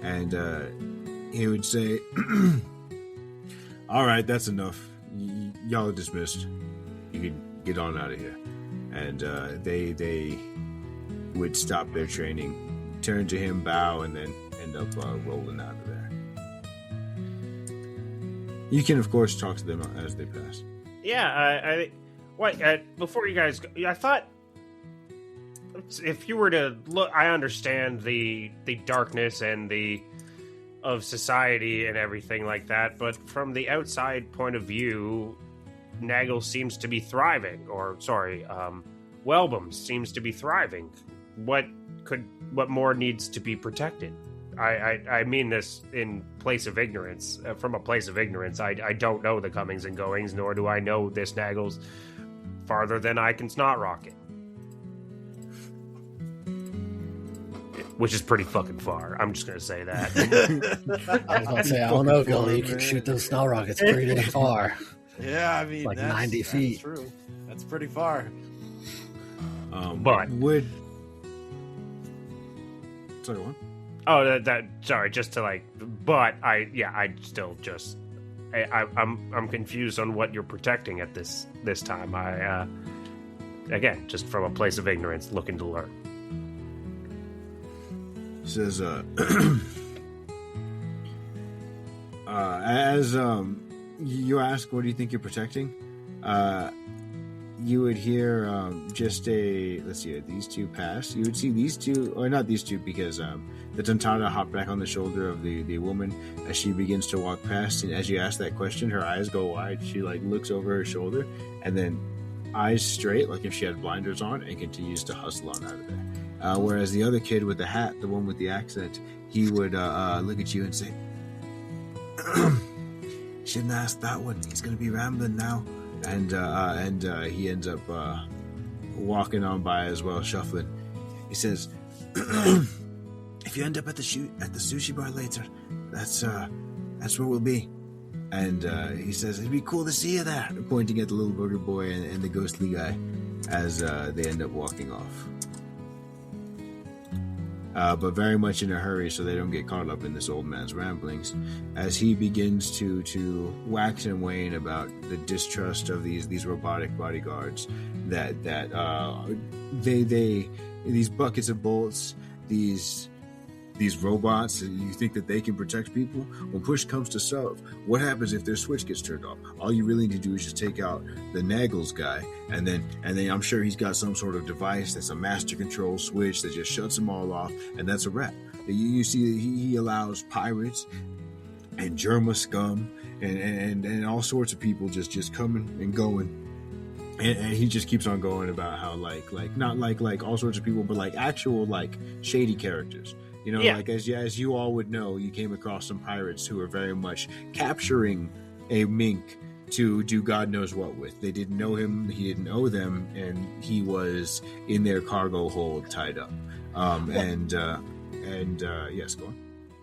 and he would say, all right, that's enough. Y'all are dismissed. You can get on out of here. And they would stop their training, turn to him, bow, and then end up rolling out of there. You can, of course, talk to them as they pass. Yeah, before you guys go, I thought if you were to look, I understand the darkness and of society and everything like that, but from the outside point of view, Nagel seems to be thriving, Wellbum seems to be thriving. What more needs to be protected? I mean this in place of ignorance. From a place of ignorance, I don't know the comings and goings, nor do I know this Nagel's farther than I can snot rocket. Which is pretty fucking far. I'm just going to say that. I was going to say, I don't know, Gully. You can shoot those snow rockets pretty damn far. Yeah, I mean, like 90 feet. That's true. That's pretty far. But sorry, what? Oh, sorry. Just to but I'm confused on what you're protecting at this time. Again, just from a place of ignorance, looking to learn. Says, as you ask, what do you think you're protecting? You would hear let's see, these two pass. You would see these two, or not these two, because the Tantana hopped back on the shoulder of the woman as she begins to walk past. And as you ask that question, her eyes go wide. She looks over her shoulder and then eyes straight, like if she had blinders on, and continues to hustle on out of there. Whereas the other kid with the hat, the one with the accent, he would look at you and say, "Shouldn't ask that one. He's going to be rambling now." And he ends up walking on by as well, shuffling. He says, "If you end up at the sushi bar later, that's where we'll be." And he says, "It'd be cool to see you there," pointing at the little burger boy and the ghostly guy as they end up walking off. But very much in a hurry so they don't get caught up in this old man's ramblings, as he begins to wax and wane about the distrust of these robotic bodyguards, that these buckets of bolts, these robots, you think that they can protect people? When push comes to shove, what happens if their switch gets turned off? All you really need to do is just take out the Nagel's guy, and then I'm sure he's got some sort of device that's a master control switch that just shuts them all off, and that's a wrap. You see, he allows pirates and Germa scum and all sorts of people just coming and going. And he just keeps on going about how not like all sorts of people, but like actual shady characters. You know, yeah. As you all would know, you came across some pirates who were very much capturing a mink to do God knows what with. They didn't know him, he didn't owe them, and he was in their cargo hold tied up. Yes, go on.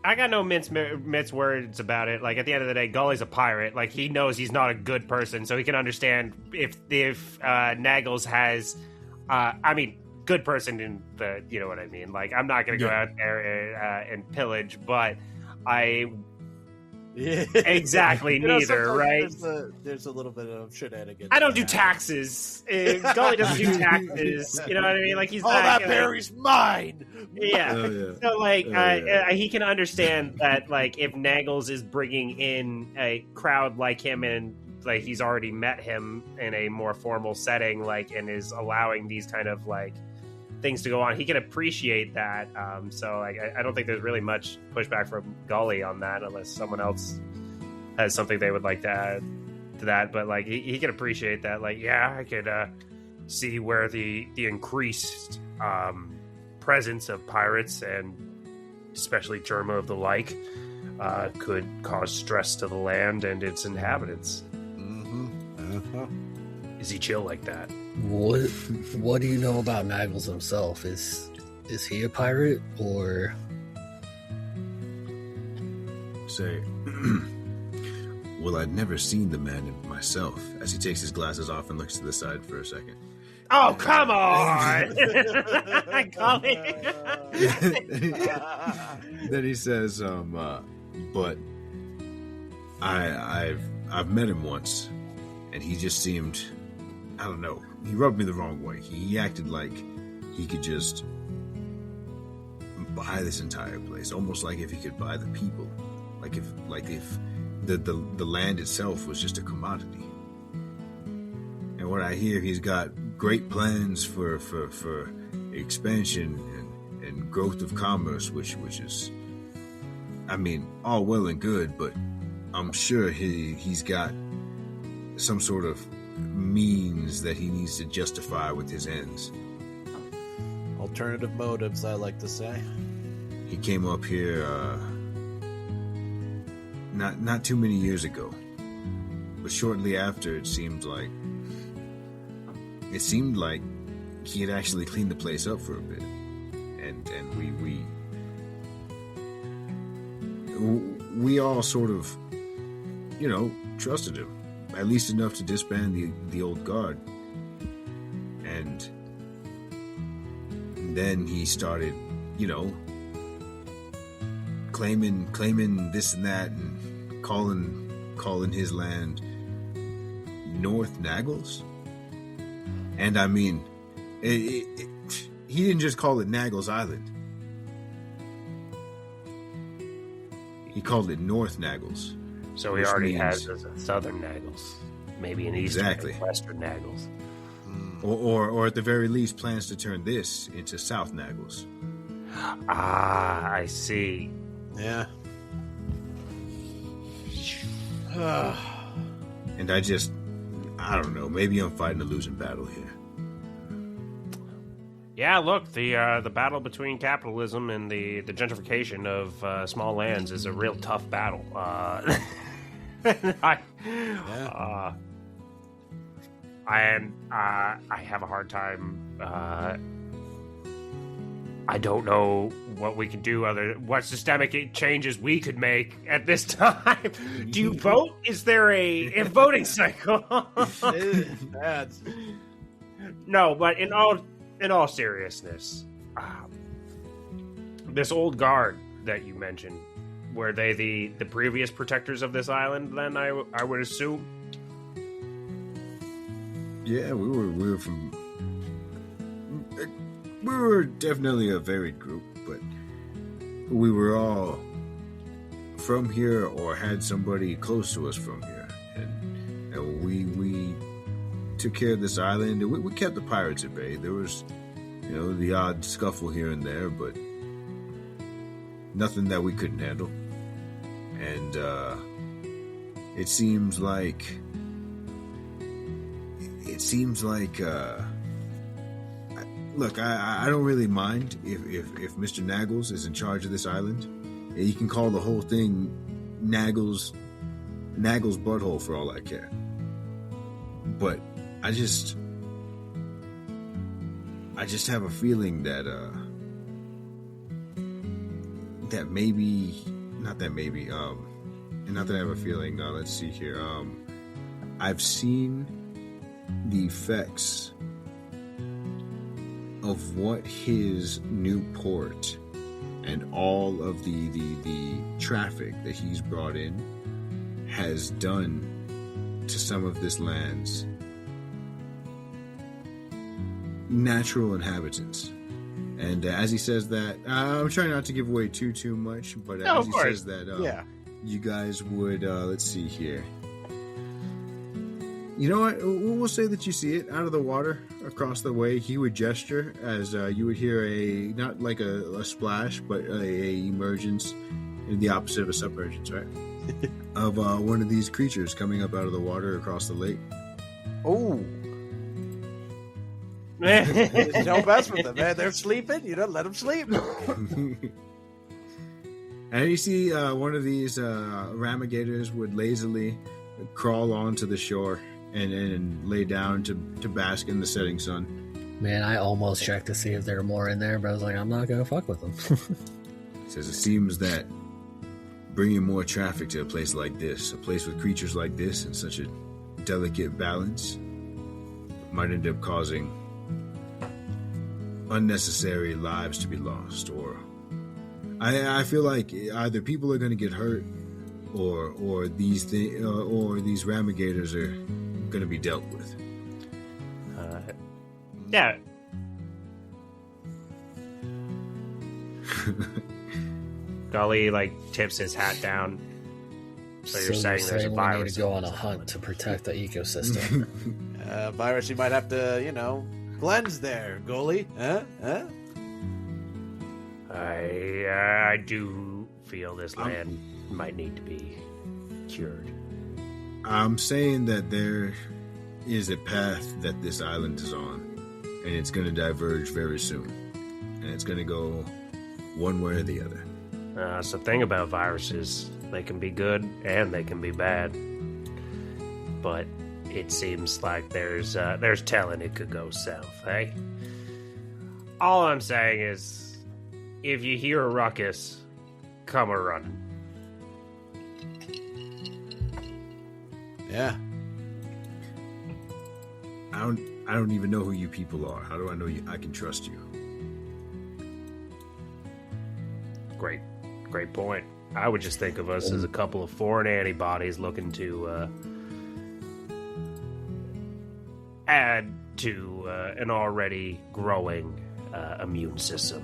I got no mince words about it. Like, at the end of the day, Gully's a pirate. Like, he knows he's not a good person, so he can understand if Nagels has, good person in the, you know what I mean? Like, I'm not going to go out there and pillage, but exactly neither, right? There's a little bit of shenanigans. I don't do taxes. Gully doesn't do taxes. You know what I mean? Like, he's all that berry's mine. Yeah. So he can understand that, like, if Nagels is bringing in a crowd like him and like he's already met him in a more formal setting, like, and is allowing these kind of like things to go on, he can appreciate that. So like, I don't think there's really much pushback from Gully on that, unless someone else has something they would like to add to that. But like, he can appreciate that. Like, yeah, I could see where the increased presence of pirates, and especially Germa of the like, could cause stress to the land and its inhabitants. Is he chill like that? What do you know about Nagels himself? Is he a pirate, or? Say, well, I'd never seen the man myself, as he takes his glasses off and looks to the side for a second. Oh, come on! Then he says, but I've met him once, and he just seemed, I don't know, he rubbed me the wrong way. He acted like he could just buy this entire place, almost like if he could buy the people, like if the land itself was just a commodity. And what I hear, he's got great plans for expansion and growth of commerce, which is, I mean, all well and good, but I'm sure he's got some sort of means that he needs to justify with his ends. Alternative motives, I like to say. He came up here not too many years ago, but shortly after, it seemed like he had actually cleaned the place up for a bit, and we all sort of, you know, trusted him, at least enough to disband the old guard. And then he started, you know, claiming this and that, and calling his land North Naggles. And I mean, he didn't just call it Naggles Island. He called it North Naggles. So he already has a southern Naggles, maybe an eastern Exactly. and western Naggles. Or at the very least plans to turn this into South Naggles. Ah, I see. Yeah. And I don't know, maybe I'm fighting a losing battle here. Yeah, look, the battle between capitalism and the gentrification of small lands is a real tough battle. I have a hard time. I don't know what we can do what systemic changes we could make at this time. Do you vote? Is there a voting cycle? No, but in all seriousness, this old guard that you mentioned, were they the previous protectors of this island? Then I would assume. Yeah, we were definitely a varied group, but we were all from here or had somebody close to us from here, and we took care of this island, and we kept the pirates at bay. There was, you know, the odd scuffle here and there, but nothing that we couldn't handle. And it seems like look, I don't really mind if Mr. Naggles is in charge of this island. You can call the whole thing Naggles butthole for all I care. But I just have a feeling that not that I have a feeling. Let's see here. I've seen the effects of what his new port and all of the traffic that he's brought in has done to some of this land's natural inhabitants. And as he says that, I'm trying not to give away too much, but as he says that, you guys would, let's see here. You know what? We'll say that you see it out of the water across the way. He would gesture as you would hear not like a splash, but a emergence, in the opposite of a submergence, right? Of one of these creatures coming up out of the water across the lake. Oh. Don't mess with them, man. They're sleeping. You don't let them sleep. And you see one of these ramigators would lazily crawl onto the shore and lay down to bask in the setting sun. Man, I almost checked to see if there were more in there, but I was like, I'm not going to fuck with them. Says it seems that bringing more traffic to a place like this, a place with creatures like this and such a delicate balance, might end up causing unnecessary lives to be lost. Or I feel like either people are going to get hurt, or these ramigators are going to be dealt with. Yeah. Gully tips his hat down. So you're saying there's a we virus. need to go on a hunt to protect the ecosystem. Virus, you might have to, cleanse there, goalie. Huh? I do feel this land might need to be cured. I'm saying that there is a path that this island is on, and it's going to diverge very soon, and it's going to go one way or the other. It's the thing about viruses. They can be good and they can be bad. But it seems like there's telling it could go south, eh? All I'm saying is, if you hear a ruckus, come a running. Yeah. I don't even know who you people are. How do I know I can trust you? Great point. I would just think of us as a couple of foreign antibodies looking to add to an already growing immune system.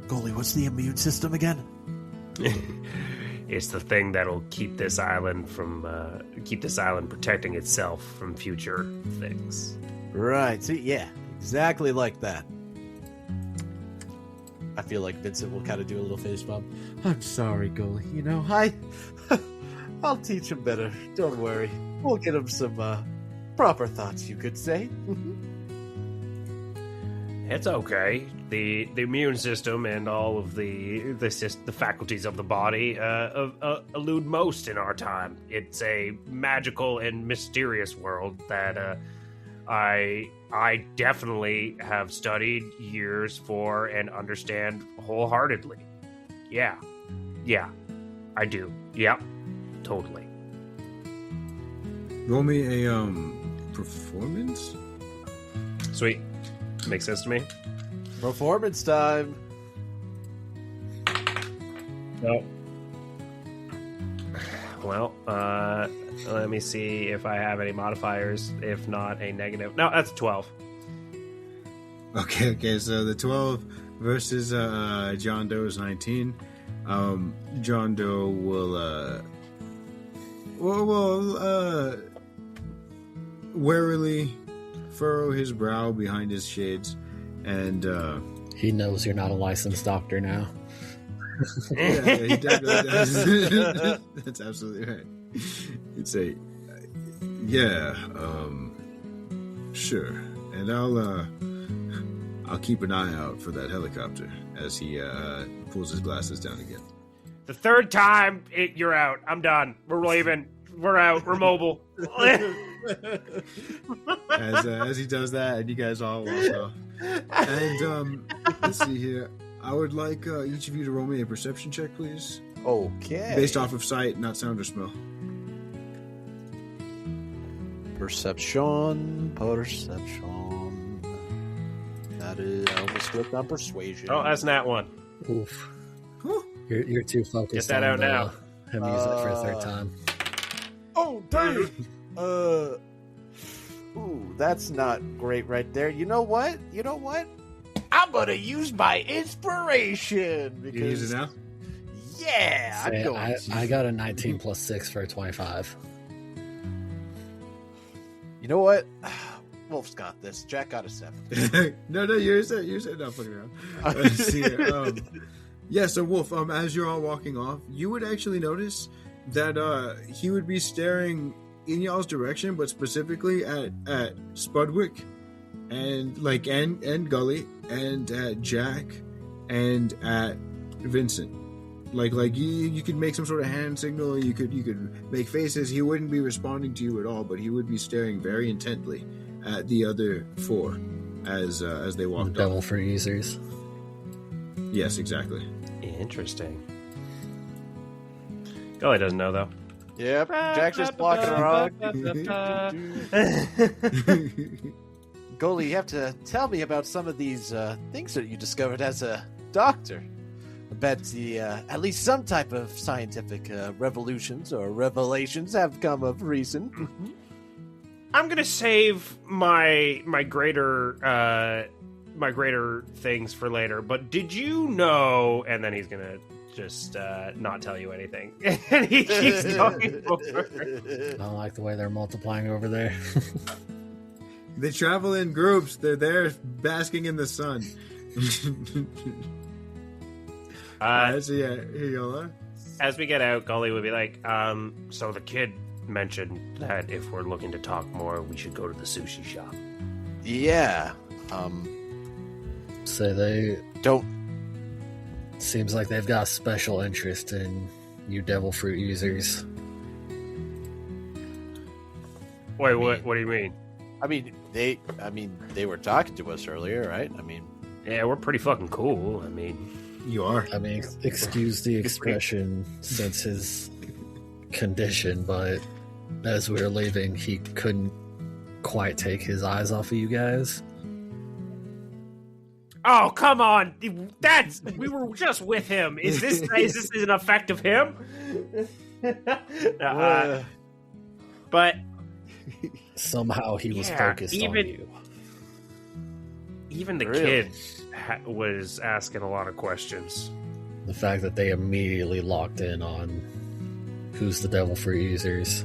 Goalie, what's the immune system again? It's the thing that'll keep this island protecting itself from future things. Right. See, yeah, exactly like that. I feel like Vincent will kind of do a little face bump. I'm sorry, goalie. You know, I'll teach him better. Don't worry. We'll get him some proper thoughts, you could say. It's okay. The immune system and all of the faculties of the body elude most in our time. It's a magical and mysterious world that I definitely have studied years for and understand wholeheartedly. Yeah, I do. Yep, totally. Roll me a performance. Sweet. Makes sense to me. Performance time. No. Well, let me see if I have any modifiers. If not, a negative. No, that's 12. Okay. So the 12 versus John Doe's 19. John Doe will warily furrow his brow behind his shades, and he knows you're not a licensed doctor now. yeah, he definitely does. That's absolutely right. He'd say, "Yeah, sure," and I'll keep an eye out for that helicopter as he pulls his glasses down again. The third time, you're out. I'm done. We're leaving. We're out. We're mobile. As he does that, and you guys all walk off. And let's see here. I would like each of you to roll me a perception check, please. Okay. Based off of sight, not sound or smell. Perception. That is, I almost clicked on persuasion. Oh, that's not one. Oof. You're too focused. Get that on out now. Him using it for a third time. Oh, damn. Ooh, that's not great right there. You know what? I'm gonna use my inspiration. Because... You use it now? Yeah, I'm going I got a 19 plus 6 for a 25. You know what? Wolf's got this. Jack got a 7. No, you're not fucking around. Let's see here. Yeah, so Wolf, as you're all walking off, you would actually notice that he would be staring in y'all's direction, but specifically at Spudwick and Gully and at Jack and at Vincent. Like you could make some sort of hand signal, you could make faces. He wouldn't be responding to you at all, but he would be staring very intently at the other four as they walked Devil off. for users. Yes, exactly. Interesting. Gully doesn't know, though. Yep, Jack's just walking around. Goalie, you have to tell me about some of these things that you discovered as a doctor. I bet at least some type of scientific revolutions or revelations have come of recent. I'm gonna save my greater things for later. But did you know? And then he's gonna just not tell you anything, and he keeps talking over. I don't like the way they're multiplying over there. They travel in groups. They're there basking in the sun. So yeah, here you go. As we get out, Gully would be like, so the kid mentioned that if we're looking to talk more, we should go to the sushi shop. Yeah. So they Don't. seems like they've got a special interest in you devil fruit users. Wait, what do you mean? They were talking to us earlier, right? Yeah, we're pretty fucking cool. You are. I mean, excuse the expression since his condition, but as we were leaving, he couldn't quite take his eyes off of you guys. Oh, come on! We were just with him. Is this an effect of him? But somehow he was focused on you. Even the Really? kid was asking a lot of questions. The fact that they immediately locked in on who's the devil fruit users.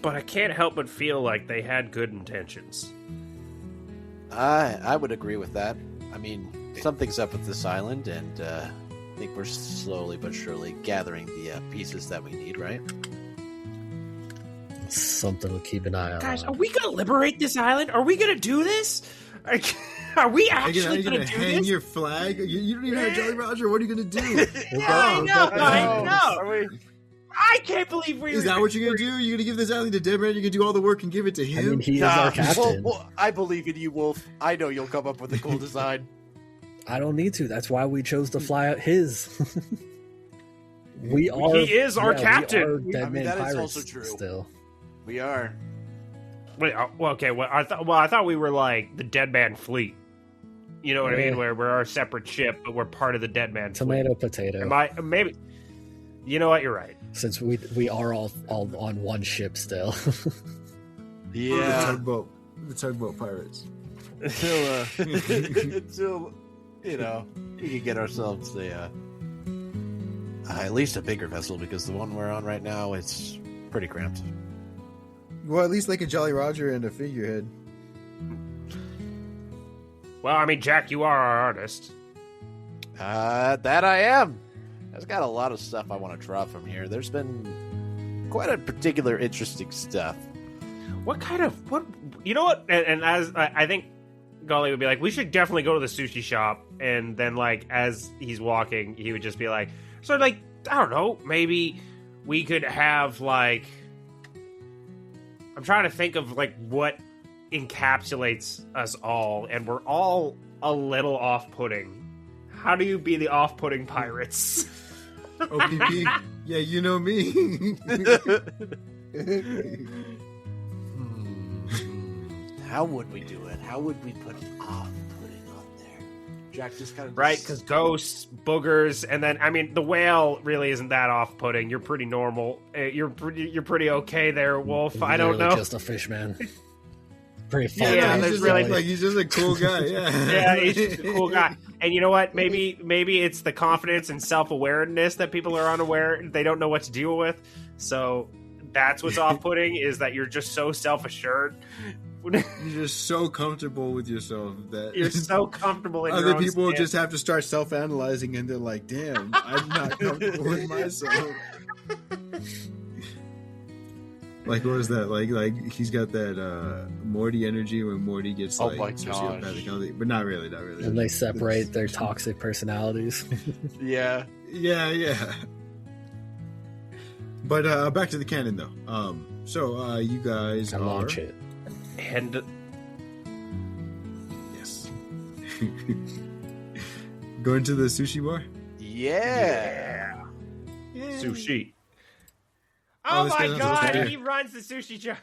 But I can't help but feel like they had good intentions. I would agree with that. Something's up with this island, and I think we're slowly but surely gathering the pieces that we need, right? Something to keep an eye on. Guys, are we gonna liberate this island? Are we gonna do this? Are we actually Are you gonna gonna do hang this? your flag? You don't even have Jolly Roger. What are you gonna do? I know. I can't believe we. Is that what you're gonna do? You're gonna give this island to Deborah? You're gonna do all the work and give it to I him? mean, he is our captain. Well, I believe in you, Wolf. I know you'll come up with a cool design. I don't need to. That's why we chose to fly out his. He is our captain. We are Dead Man that is Pirates also true. still. We are. Wait, okay. Well, I thought we were like the Dead Man Fleet. You know what I mean? Where we're our separate ship, but we're part of the Dead Man Tomato, Fleet. potato. Am I? Maybe. You know what? You're right. Since we are all on one ship still. Yeah. The tugboat pirates. Until we can get ourselves at least a bigger vessel, because the one we're on right now, it's pretty cramped. Well, at least like a Jolly Roger and a figurehead. Well, Jack, you are our artist. That I am. I've got a lot of stuff I want to draw from here. There's been quite a particular interesting stuff. What? You know what? And as I think Golly would be like, we should definitely go to the sushi shop. And then, like, as he's walking, he would just be like, so, like, I don't know, maybe we could have, like, I'm trying to think of, like, what encapsulates us all, and we're all a little off-putting. How do you be the off-putting pirates? OPP? Yeah, you know me. How would we do it? How would we put off-putting on there? Jack just kind of... Right, because ghosts, boogers, and then, the whale really isn't that off-putting. You're pretty normal. You're pretty okay there, Wolf. I don't know. Just a fish man. Pretty fun. Yeah, he's just really- he's just a cool guy. Yeah, Yeah, he's just a cool guy. And you know what? Maybe it's the confidence and self-awareness that people are unaware. They don't know what to deal with. So that's what's off-putting, is that you're just so self-assured. You're just so comfortable with yourself that You're so comfortable in your other own people skin. just have to start self-analyzing, and they're like, "Damn, I'm not comfortable with myself." Like, what is that? Like he's got that Morty energy when Morty gets Oh like my sociopathic, but not really. And they separate their toxic personalities. Yeah. Yeah. But back to the canon though. So you guys I launch it. And Yes. Going to the sushi bar? Yeah. sushi. Oh, Oh this my guy's not supposed to god, be he runs the sushi shop.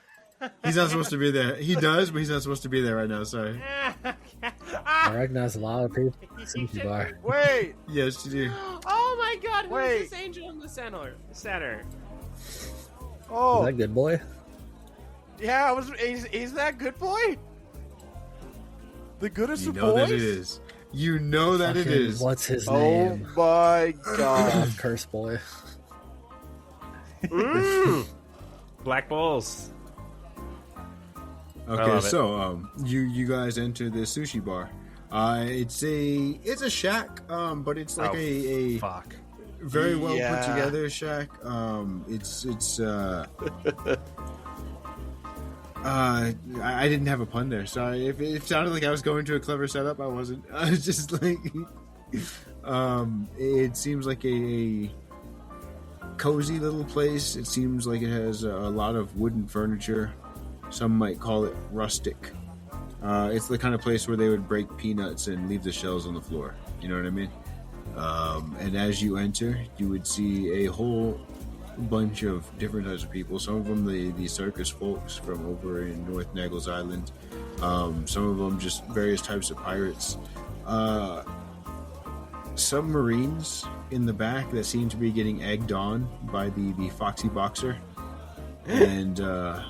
He's not supposed to be there. He does, but he's not supposed to be there right now. Sorry. I recognize a lot of people at the sushi bar. Wait. Yes, you do. Oh my god, who's Wait. this angel in the center? Oh. Is that good boy? Yeah, he's that good boy? The goodest You of know boys? that it is. You know that it Fucking- is. What's his Oh name? my god. Curse boy. Black Bulls. Okay, so you guys enter the sushi bar. It's a shack, but it's like a fuck. very well put together shack. I didn't have a pun there. Sorry, if it sounded like I was going to a clever setup, I wasn't. I was just like, it seems like a cozy little place. It seems like it has a lot of wooden furniture. Some might call it rustic. It's the kind of place where they would break peanuts and leave the shells on the floor. You know what I mean? And as you enter, you would see a whole bunch of different types of people. Some of them the circus folks from over in North Naggles Island. Some of them just various types of pirates. Some Marines in the back that seem to be getting egged on by the Foxy Boxer. And a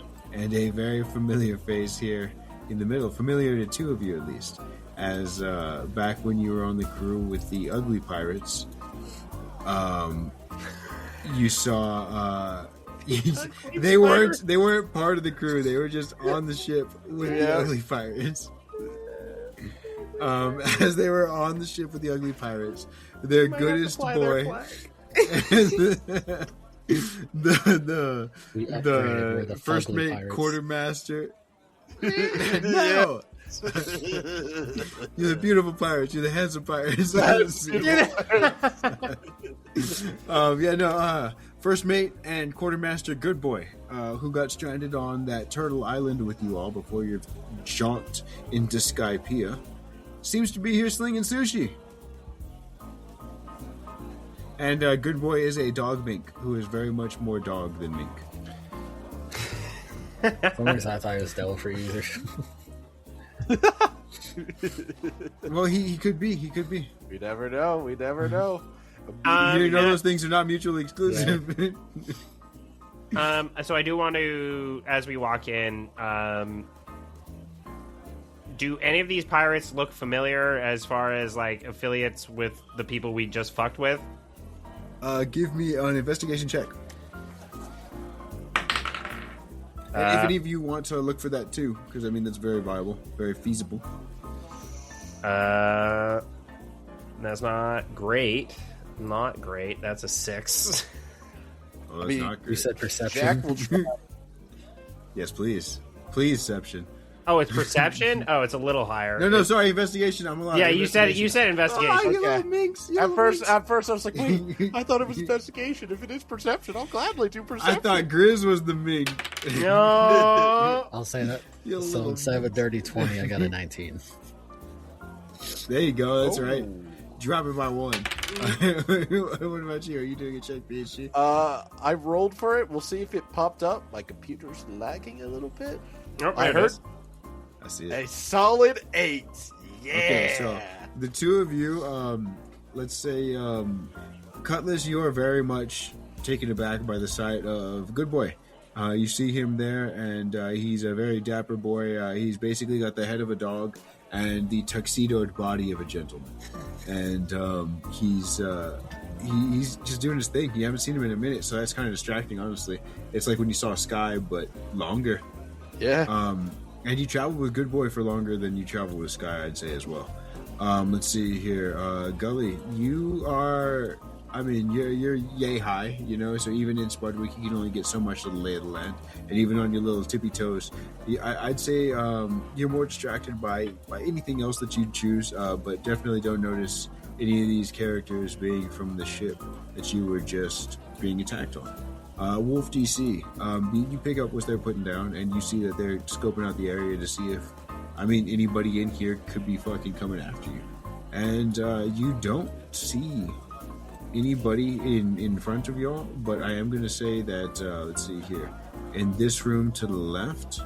very familiar face here in the middle, familiar to two of you at least, as back when you were on the crew with the Ugly Pirates, you saw they weren't part of the crew. They were just on the ship with the Ugly Pirates. As they were on the ship with the Ugly Pirates, their goodest boy. the first mate pirates. Quartermaster. No, you're the beautiful pirates. You're the handsome pirates. First mate and quartermaster Good Boy, who got stranded on that turtle island with you all before your jaunt into Skypiea, seems to be here slinging sushi. And Good Boy is a dog mink who is very much more dog than mink. For some reason, I thought it was devil fruit either. Well, he could be. He could be. We never know. We never know. You know those things are not mutually exclusive. Yeah. So I do want to, as we walk in, do any of these pirates look familiar as far as like affiliates with the people we just fucked with? Give me an investigation check. And if any of you want to look for that too, because I mean that's very viable, very feasible. That's not great. Not great. That's a 6. Oh, that's not great. You said perception. Jack will try. Yes, please. Pleaseception. Oh, it's perception? Oh, it's a little higher. No, sorry, investigation. I'm allowed. Yeah, you said investigation. Oh, you little minx. At first, I was like, wait, I thought it was investigation. If it is perception, I'll gladly do perception. I thought Grizz was the mink. No. I'll say that. So instead of a dirty 20, I got a 19. There you go. That's right. Drop it by 1. What about you? Are you doing a check, BHG? I rolled for it. We'll see if it popped up. My computer's lagging a little bit. Oh, I heard I see it. a solid 8. Yeah. Okay, so the two of you, let's say, Cutlass, you are very much taken aback by the sight of Good Boy. You see him there, and he's a very dapper boy. He's basically got the head of a dog and the tuxedoed body of a gentleman. And he's just doing his thing. You haven't seen him in a minute, so that's kind of distracting, honestly. It's like when you saw Sky, but longer. Yeah. And you traveled with Good Boy for longer than you traveled with Sky, I'd say, as well. Let's see here. Gully, you are... I mean, you're yay high, you know, so even in Spudwick, you can only get so much of the lay of the land. And even on your little tippy toes, I'd say you're more distracted by anything else that you'd choose, but definitely don't notice any of these characters being from the ship that you were just being attacked on. Wolf DC, you pick up what they're putting down, and you see that they're scoping out the area to see if, anybody in here could be fucking coming after you. And you don't see anybody in front of y'all, but I am going to say that, let's see here, in this room to the left,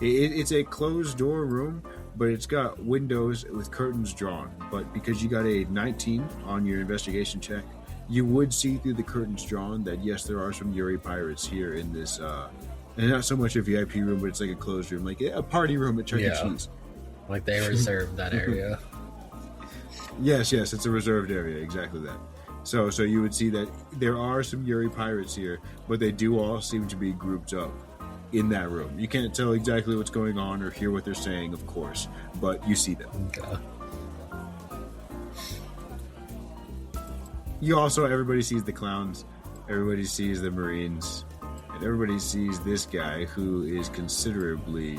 it's a closed door room, but it's got windows with curtains drawn. But because you got a 19 on your investigation check, you would see through the curtains drawn that yes, there are some Juri pirates here in this, and not so much a VIP room, but it's like a closed room, like a party room at Chuck E. Cheese. Like they reserved that area. Yes, it's a reserved area, exactly that. So you would see that there are some Yuri pirates here, but they do all seem to be grouped up in that room. You can't tell exactly what's going on or hear what they're saying, of course, but you see them. Okay. You also, everybody sees the clowns, everybody sees the Marines, and everybody sees this guy who is considerably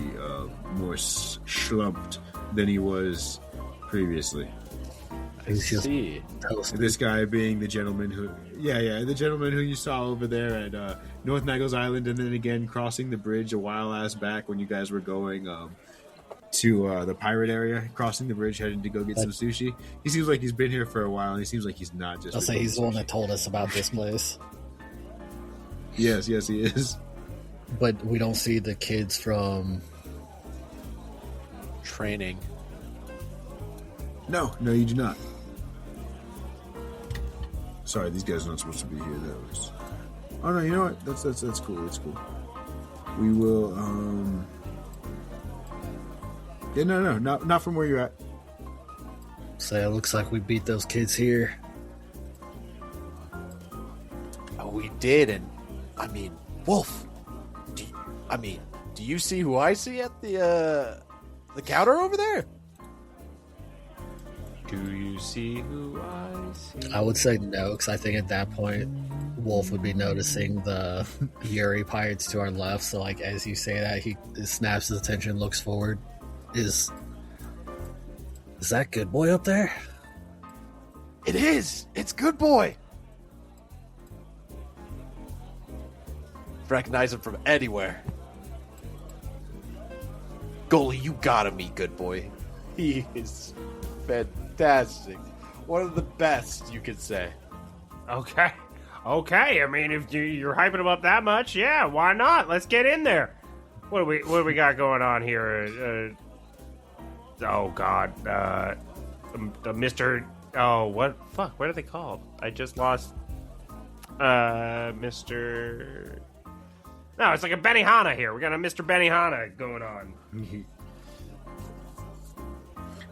more schlumped than he was previously. I see. This guy being the gentleman who, the gentleman who you saw over there at North Naggles Island, and then again crossing the bridge a while ass back when you guys were going to the pirate area, crossing the bridge, heading to go get some sushi. He seems like he's been here for a while, and he seems like he's not just. I'll say he's the one that told us about this place. Yes, he is. But we don't see the kids from training. No, you do not. Sorry, these guys are not supposed to be here. That was. Oh no, you know what? That's cool. That's cool. We will. Yeah, no, not from where you're at. Say it looks like we beat those kids here. Oh, we did, and I mean, Wolf. Do you see who I see at the counter over there? Do you see who I see? I would say no, because I think at that point, Wolf would be noticing the Yuri pirates to our left. So, like, as you say that, he snaps his attention, looks forward. Is that good boy up there? It is. It's good boy. Recognize him from anywhere. Goalie, you gotta meet good boy. He is fantastic. One of the best, you could say. Okay. I mean, if you're hyping him up that much, yeah, why not? Let's get in there. What do we got going on here? Oh God, Mr. Oh, what? Fuck, what are they called? I just lost. Mr. No, it's like a Benihana here. We got a Mr. Benihana going on.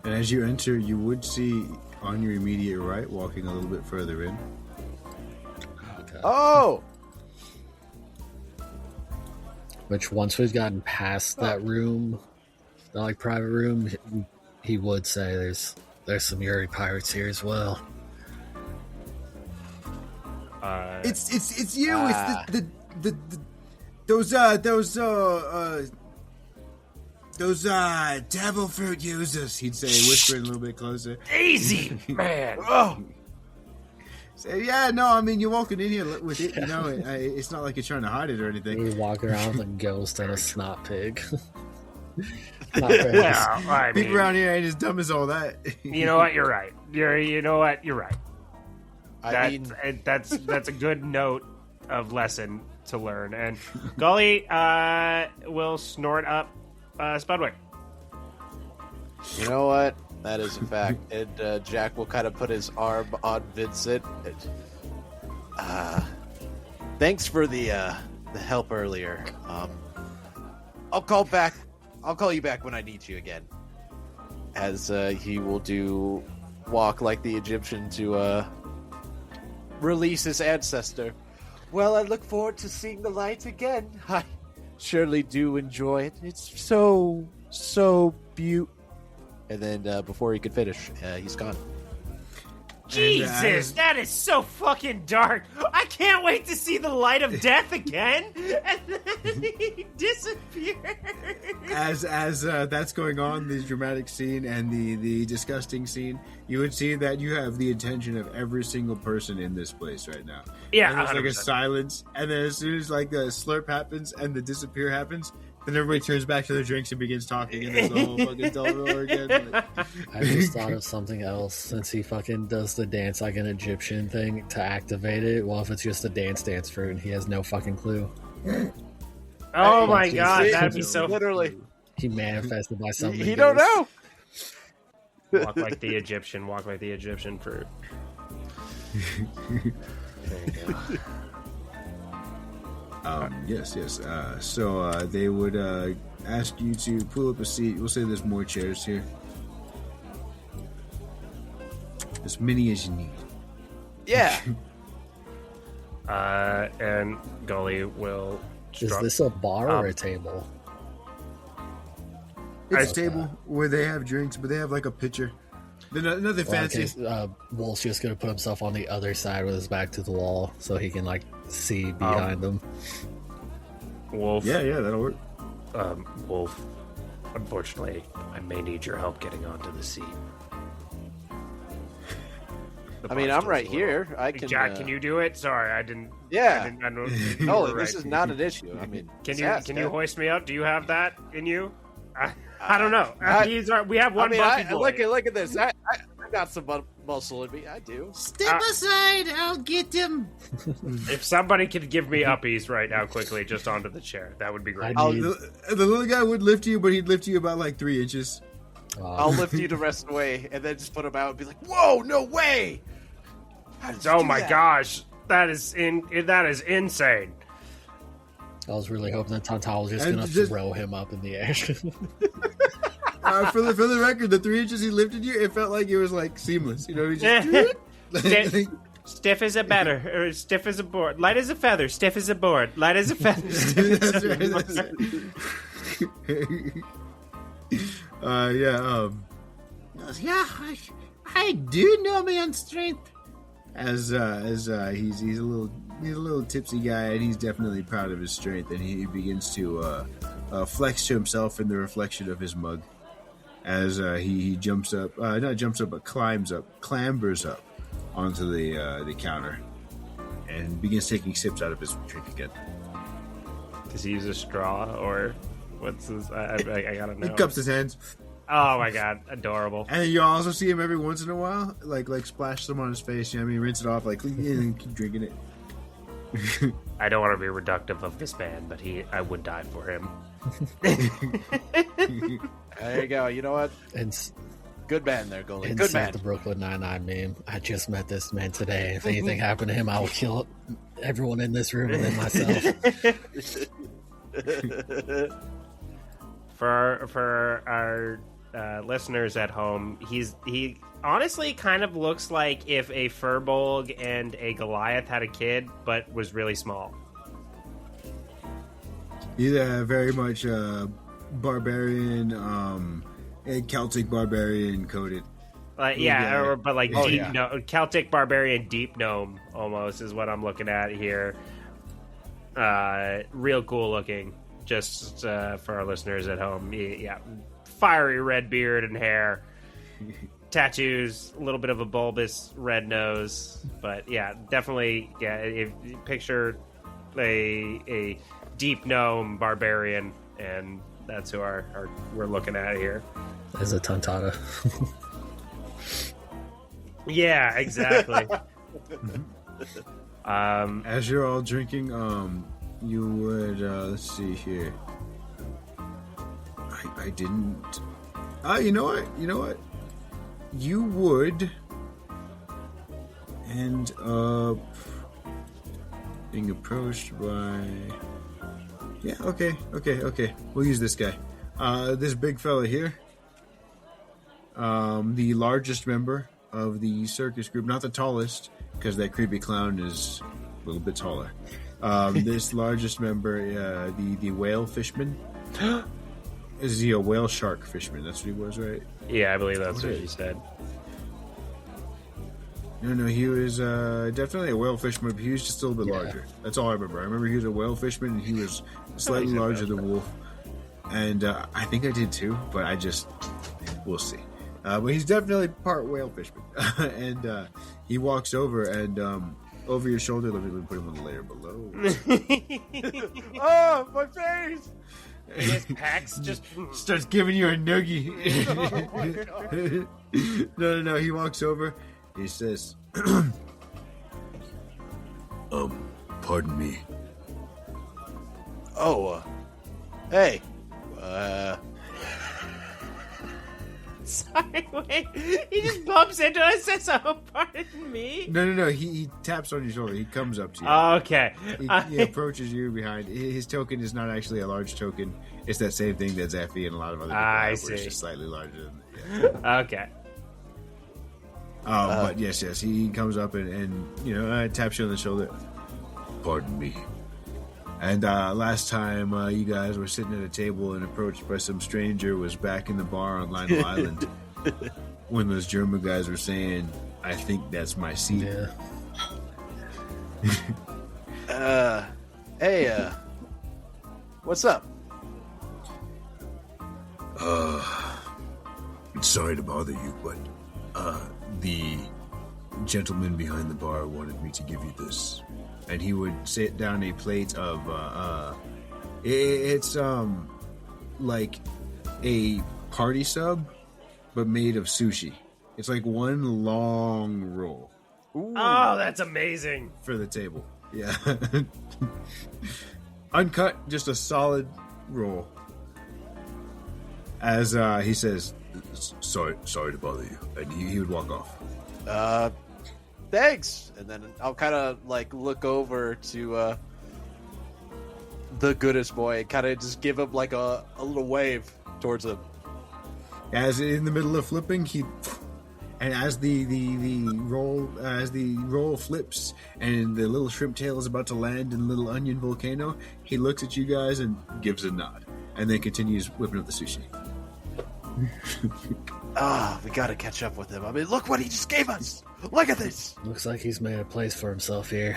And as you enter, you would see on your immediate right, walking a little bit further in. Okay. Oh! Which once we've gotten past that room, the like private room, he would say there's some Yuri pirates here as well. It's you. It's the those devil fruit users. He'd say, whispering a little bit closer. Easy, man. Oh. So, yeah, no, I mean, you're walking in here with it, you know, it's not like you're trying to hide it or anything. We walk around with a ghost and a snot pig. Well, I mean, people around here ain't as dumb as all that. You know what? You're right. You know what? You're right. That's a good note of lesson to learn. And Gully will snort up Spudwick. You know what? That is a fact. And Jack will kind of put his arm on Vincent. Thanks for the help earlier. I'll call you back when I need you again. As he will walk like the Egyptian to release his ancestor. Well, I look forward to seeing the light again. I surely do enjoy it. It's so beautiful. And then before he could finish, he's gone. Jesus, that is so fucking dark. I can't wait to see the light of death again. And then he disappears. As that's going on, the dramatic scene and the disgusting scene, you would see that you have the attention of every single person in this place right now. Yeah, and there's like a silence, and then as soon as like the slurp happens and the disappear happens, then everybody turns back to their drinks and begins talking, and there's the whole fucking double over again. Like, I just thought of something else. Since he fucking does the dance like an Egyptian thing to activate it, well, if it's just a dance fruit and he has no fucking clue. Oh my god, that'd be so... Literally. He manifested by something. He don't know! Walk like the Egyptian fruit. There you go. Yes. So they would ask you to pull up a seat. We'll say there's more chairs here. As many as you need. Yeah. And Gully will. Is this a bar or a table? It's a table where they have drinks, but they have like a pitcher. They're nothing fancy. Okay, Wolf's just gonna put himself on the other side with his back to the wall so he can like see behind him. Wolf. Yeah, that'll work. Wolf. Unfortunately, I may need your help getting onto the seat. I mean, I'm right here. I can. Jack, can you do it? Sorry, I didn't. Yeah. I don't, No, this is not an issue. I mean, can you hoist me up? Do you have that in you? I don't know. We have one. Look at this. I got some muscle in me. I do. Step aside. I'll get him. If somebody could give me uppies right now, quickly, just onto the chair, that would be great. The little guy would lift you, but he'd lift you about like 3 inches. I'll lift you the rest of the way, and then just put him out and be like, "Whoa, no way!" Oh my gosh, that is insane. I was really hoping that Tantal was just going to throw him up in the air. For the record, the 3 inches he lifted you, it felt like it was like seamless. You know, he just stiff as a batter, or stiff as a board, light as a feather, stiff as a board, light as a feather. That's right. Yeah, I do know my own strength. As he's a little tipsy guy, and he's definitely proud of his strength, and he begins to flex to himself in the reflection of his mug as he clambers up onto the counter and begins taking sips out of his drink again. Does he use a straw, or what's his? I gotta know. He cups his hands. Oh my god, adorable. And you also see him every once in a while, like splash some on his face, you know what I mean? Rinse it off, like, and keep drinking it. I don't want to be reductive of this man, but I would die for him. There you go. You know what? Good man there, Goalie. Good man. The Brooklyn Nine-Nine meme. I just met this man today. If anything happened to him, I will kill everyone in this room and then myself. For our listeners at home, he honestly kind of looks like if a Furbolg and a Goliath had a kid, but was really small. He's very much barbarian, a Celtic barbarian coded. Celtic barbarian deep gnome almost is what I'm looking at here. Real cool looking. Just for our listeners at home, yeah, fiery red beard and hair, tattoos, a little bit of a bulbous red nose, but yeah, definitely, yeah. If you picture a deep gnome barbarian, and that's who we're looking at here. As a Tantata. Yeah, exactly. As you're all drinking, you would, let's see here. I didn't. You know what? You would end up being approached by. Yeah, okay. We'll use this guy. This big fella here. The largest member of the circus group, not the tallest, because that creepy clown is a little bit taller. This largest member, the whale fishman. Is he a whale shark fishman? That's what he was, right? Yeah, I believe that's what he said. No, he was definitely a whale fisherman, but he was just a little bit larger. That's all I remember. I remember he was a whale fisherman, and he was slightly larger than Wolf. And I think I did too, but we'll see. But he's definitely part whale fisherman. And he walks over, and over your shoulder, let me put him on the layer below. Oh, my face! His packs just starts giving you a noogie. Oh, No. He walks over. He says, pardon me. Oh, hey. Sorry, wait. He just bumps into us and says, "Oh, pardon me." No. He taps on your shoulder. He comes up to you. Okay. He approaches you behind. His token is not actually a large token. It's that same thing that Zephy and a lot of other people have, I where see. it's just slightly larger than. Okay. But yes, he comes up and taps you on the shoulder. Pardon me. And last time you guys were sitting at a table and approached by some stranger was back in the bar on Lionel Island when those German guys were saying, I think that's my seat. Yeah. Hey, what's up? Sorry to bother you, but the gentleman behind the bar wanted me to give you this. And he would sit down a plate of it's like a party sub but made of sushi. It's like one long roll. Ooh. Oh, that's amazing. For the table. Yeah. Uncut, just a solid roll. As he says, sorry to bother you. And he would walk off. Thanks. And then I'll kind of like look over to the goodest boy and kind of just give him like a little wave towards him. As in the middle of flipping, and as the roll flips and the little shrimp tail is about to land in the little onion volcano, he looks at you guys and gives a nod, and then continues whipping up the sushi. We gotta catch up with him. I mean, look what he just gave us. Look at this. Looks like he's made a place for himself here.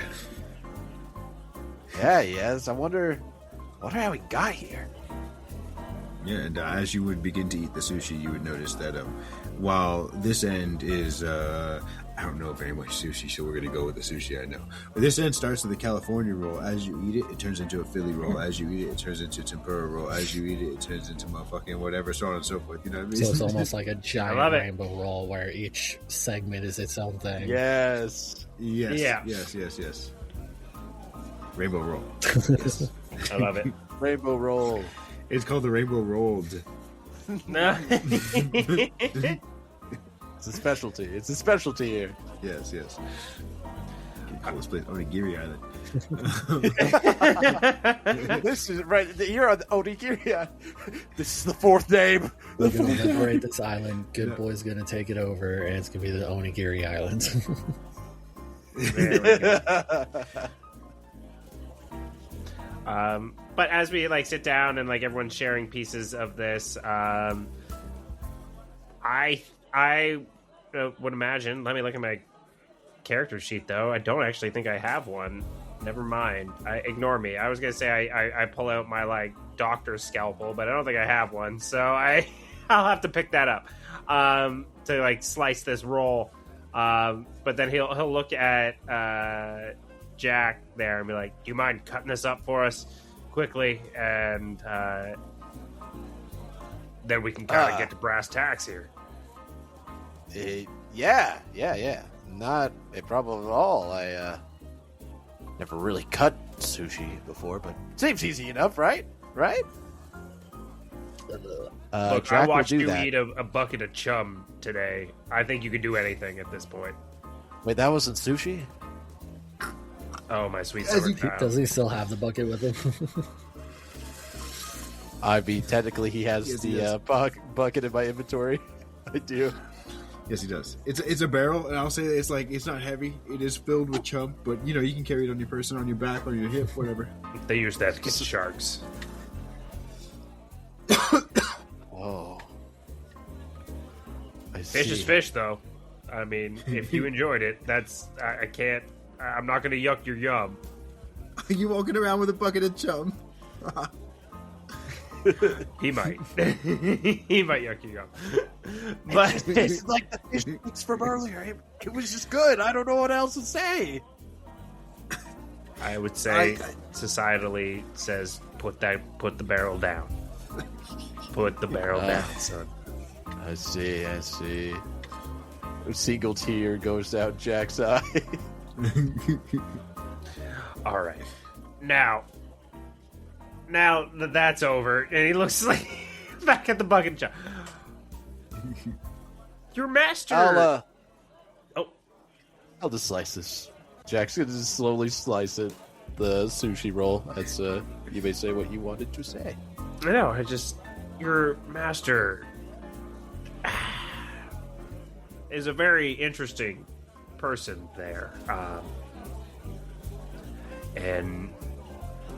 Yeah, he has. I wonder how he got here. Yeah, and as you would begin to eat the sushi, you would notice that while this end is, I don't know very much sushi, so we're going to go with the sushi I know. But this end starts with a California roll. As you eat it, it turns into a Philly roll. As you eat it, it turns into a tempura roll. As you eat it, it turns into motherfucking whatever, so on and so forth. You know what I mean? So it's almost like a giant rainbow roll where each segment is its own thing. Yes. Yes. Rainbow roll. Yes. I love it. Rainbow roll. It's called the Rainbow Rolled. No. It's a specialty. It's a specialty here. Yes. Call this place Onigiri Island. This is right. You're on the Onigiri Island. This is the fourth name. We're going to liberate this island. Good Boy's going to take it over, and it's going to be the Onigiri Island. There we go. But as we like sit down and like everyone's sharing pieces of this, I would imagine. Let me look at my character sheet though. I don't actually think I have one. Never mind. Ignore me. I was gonna say I pull out my like doctor's scalpel, but I don't think I have one. So I'll have to pick that up to like slice this roll. But then he'll look at Jack there and be like, "Do you mind cutting this up for us quickly?" And then we can kind of get to brass tacks here. Yeah. Not a problem at all. I never really cut sushi before, but it seems easy enough, right? Look, Jack I watched you that. eat a bucket of chum today. I think you could do anything at this point. Wait, that wasn't sushi? Oh, my sweet summer child. Does he still have the bucket with him? I mean, technically, he has bucket in my inventory. I do. Yes, he does. It's a barrel, and I'll say that it's not heavy. It is filled with chum, but you can carry it on your person, on your back, on your hip, whatever. They use that to get sharks. Whoa. Fish is fish, though. I mean, if you enjoyed it, I can't. I'm not going to yuck your yum. Are you walking around with a bucket of chum? He might. He might yuck your yum. But it's like the fish sticks from earlier. It was just good. I don't know what else to say. I would say societally says put the barrel down. Put the barrel down, son. I see. A single tear goes down Jack's eye. All right. Now that that's over, and he looks like back at the bucket shop. Your master. I'll just slice this. Jack's gonna just slowly slice it. The sushi roll. That's you may say what you wanted to say. No, your master. is a very interesting person there. And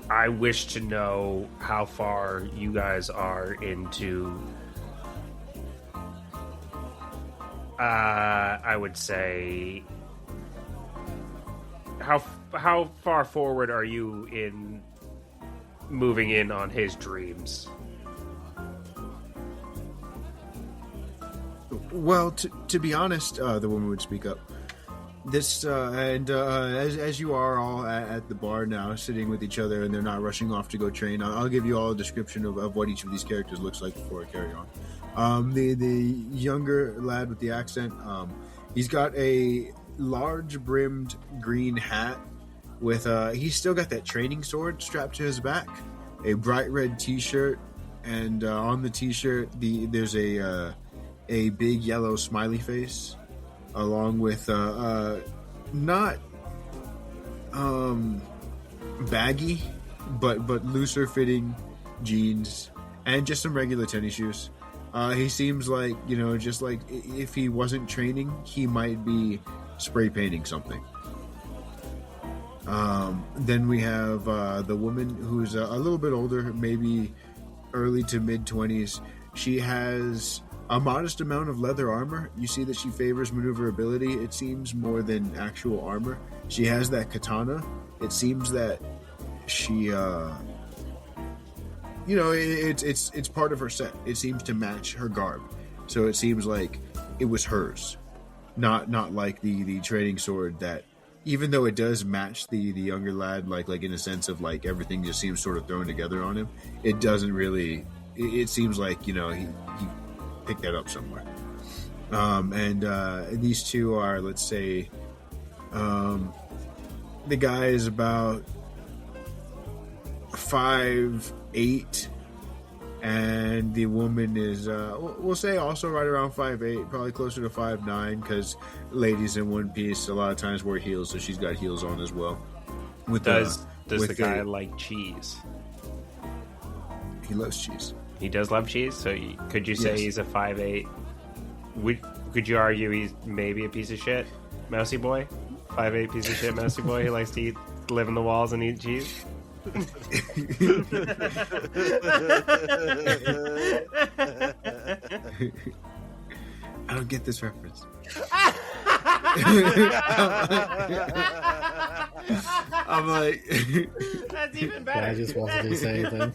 I wish to know how far you guys are into, I would say, how far forward are you in moving in on his dreams? Well, to be honest, the woman would speak up. This as you are all at the bar now, sitting with each other, and they're not rushing off to go train. I'll give you all a description of what each of these characters looks like before I carry on. The younger lad with the accent, he's got a large brimmed green hat with he's still got that training sword strapped to his back, a bright red t-shirt, and on the t-shirt there's a big yellow smiley face, along with not baggy but looser fitting jeans and just some regular tennis shoes. He seems like, just like if he wasn't training, he might be spray painting something. Then we have the woman who's a little bit older, maybe early to mid 20s. She has a modest amount of leather armor. You see that she favors maneuverability, it seems, more than actual armor. She has that katana. It seems that she, it's part of her set. It seems to match her garb. So it seems like it was hers. Not like the training sword that, even though it does match the younger lad, like in a sense of like everything just seems sort of thrown together on him, it doesn't really, it seems like, he picked that up somewhere. And these two are, let's say, the guy is about 5'8", and the woman is we'll say also right around 5'8", probably closer to 5'9", because ladies in One Piece a lot of times wear heels, so she's got heels on as well. Does the guy like cheese? He loves cheese. He does love cheese, so could you say he's a 5'8"? Could you argue he's maybe a piece of shit mousy boy? 5'8" piece of shit mousy boy who likes to live in the walls and eat cheese? I don't get this reference. I'm like, that's even better. I just wanted to say anything.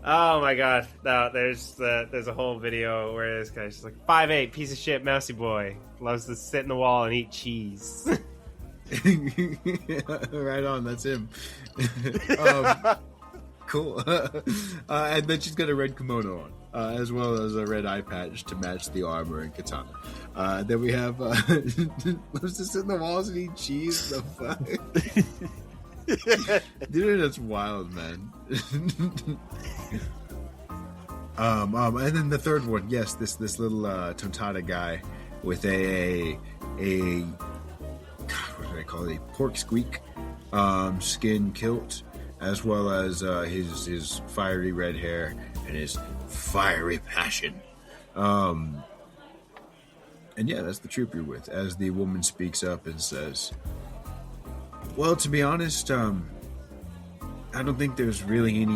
Oh my god! No, there's a whole video where this guy's just like 5'8", piece of shit, mousy boy, loves to sit in the wall and eat cheese. Right on, that's him. Cool. And then she's got a red kimono on, as well as a red eye patch to match the armor and katana. Then we have loves to sit in the walls and eat cheese. The fuck. Dude, that's wild, man. And then the third one, yes, this little Tontada guy with a God, what did I call it? A pork squeak skin kilt, as well as his fiery red hair and his fiery passion. And yeah, that's the troop you're with. As the woman speaks up and says, well, to be honest, I don't think there's really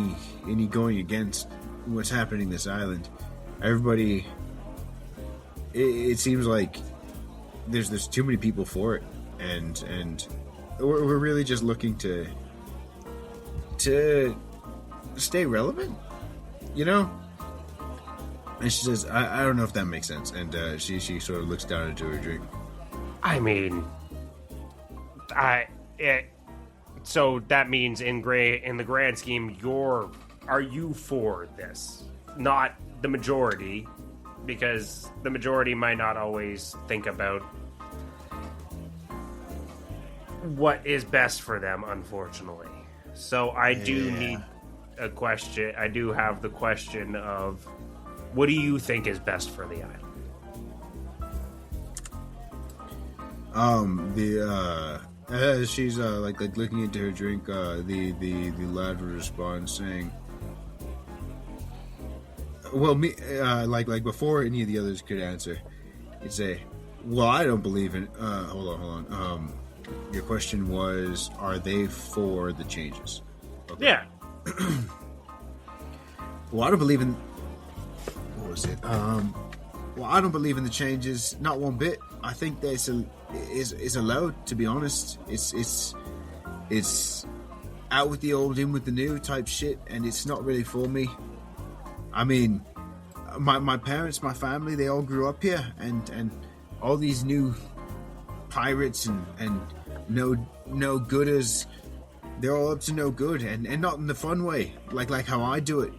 any going against what's happening this island. Everybody, it seems like there's too many people for it, and we're really just looking to stay relevant, And she says, I don't know if that makes sense, and she sort of looks down into her drink. I mean, so that means in the grand scheme, are you for this? Not the majority, because the majority might not always think about what is best for them, unfortunately. So I do need a question. I do have the question of, what do you think is best for the island? As she's like looking into her drink, the lad would respond saying, well, me, like before any of the others could answer, you'd say, "Well, I don't believe in." Hold on. Your question was, "Are they for the changes?" Okay. Yeah. Well, I don't believe in. What was it? Well, I don't believe in the changes, not one bit. I think that is allowed. To be honest, it's out with the old, in with the new type shit, and it's not really for me. I mean, my parents, my family, they all grew up here, and all these new pirates and no gooders, they're all up to no good, and not in the fun way, like how I do it.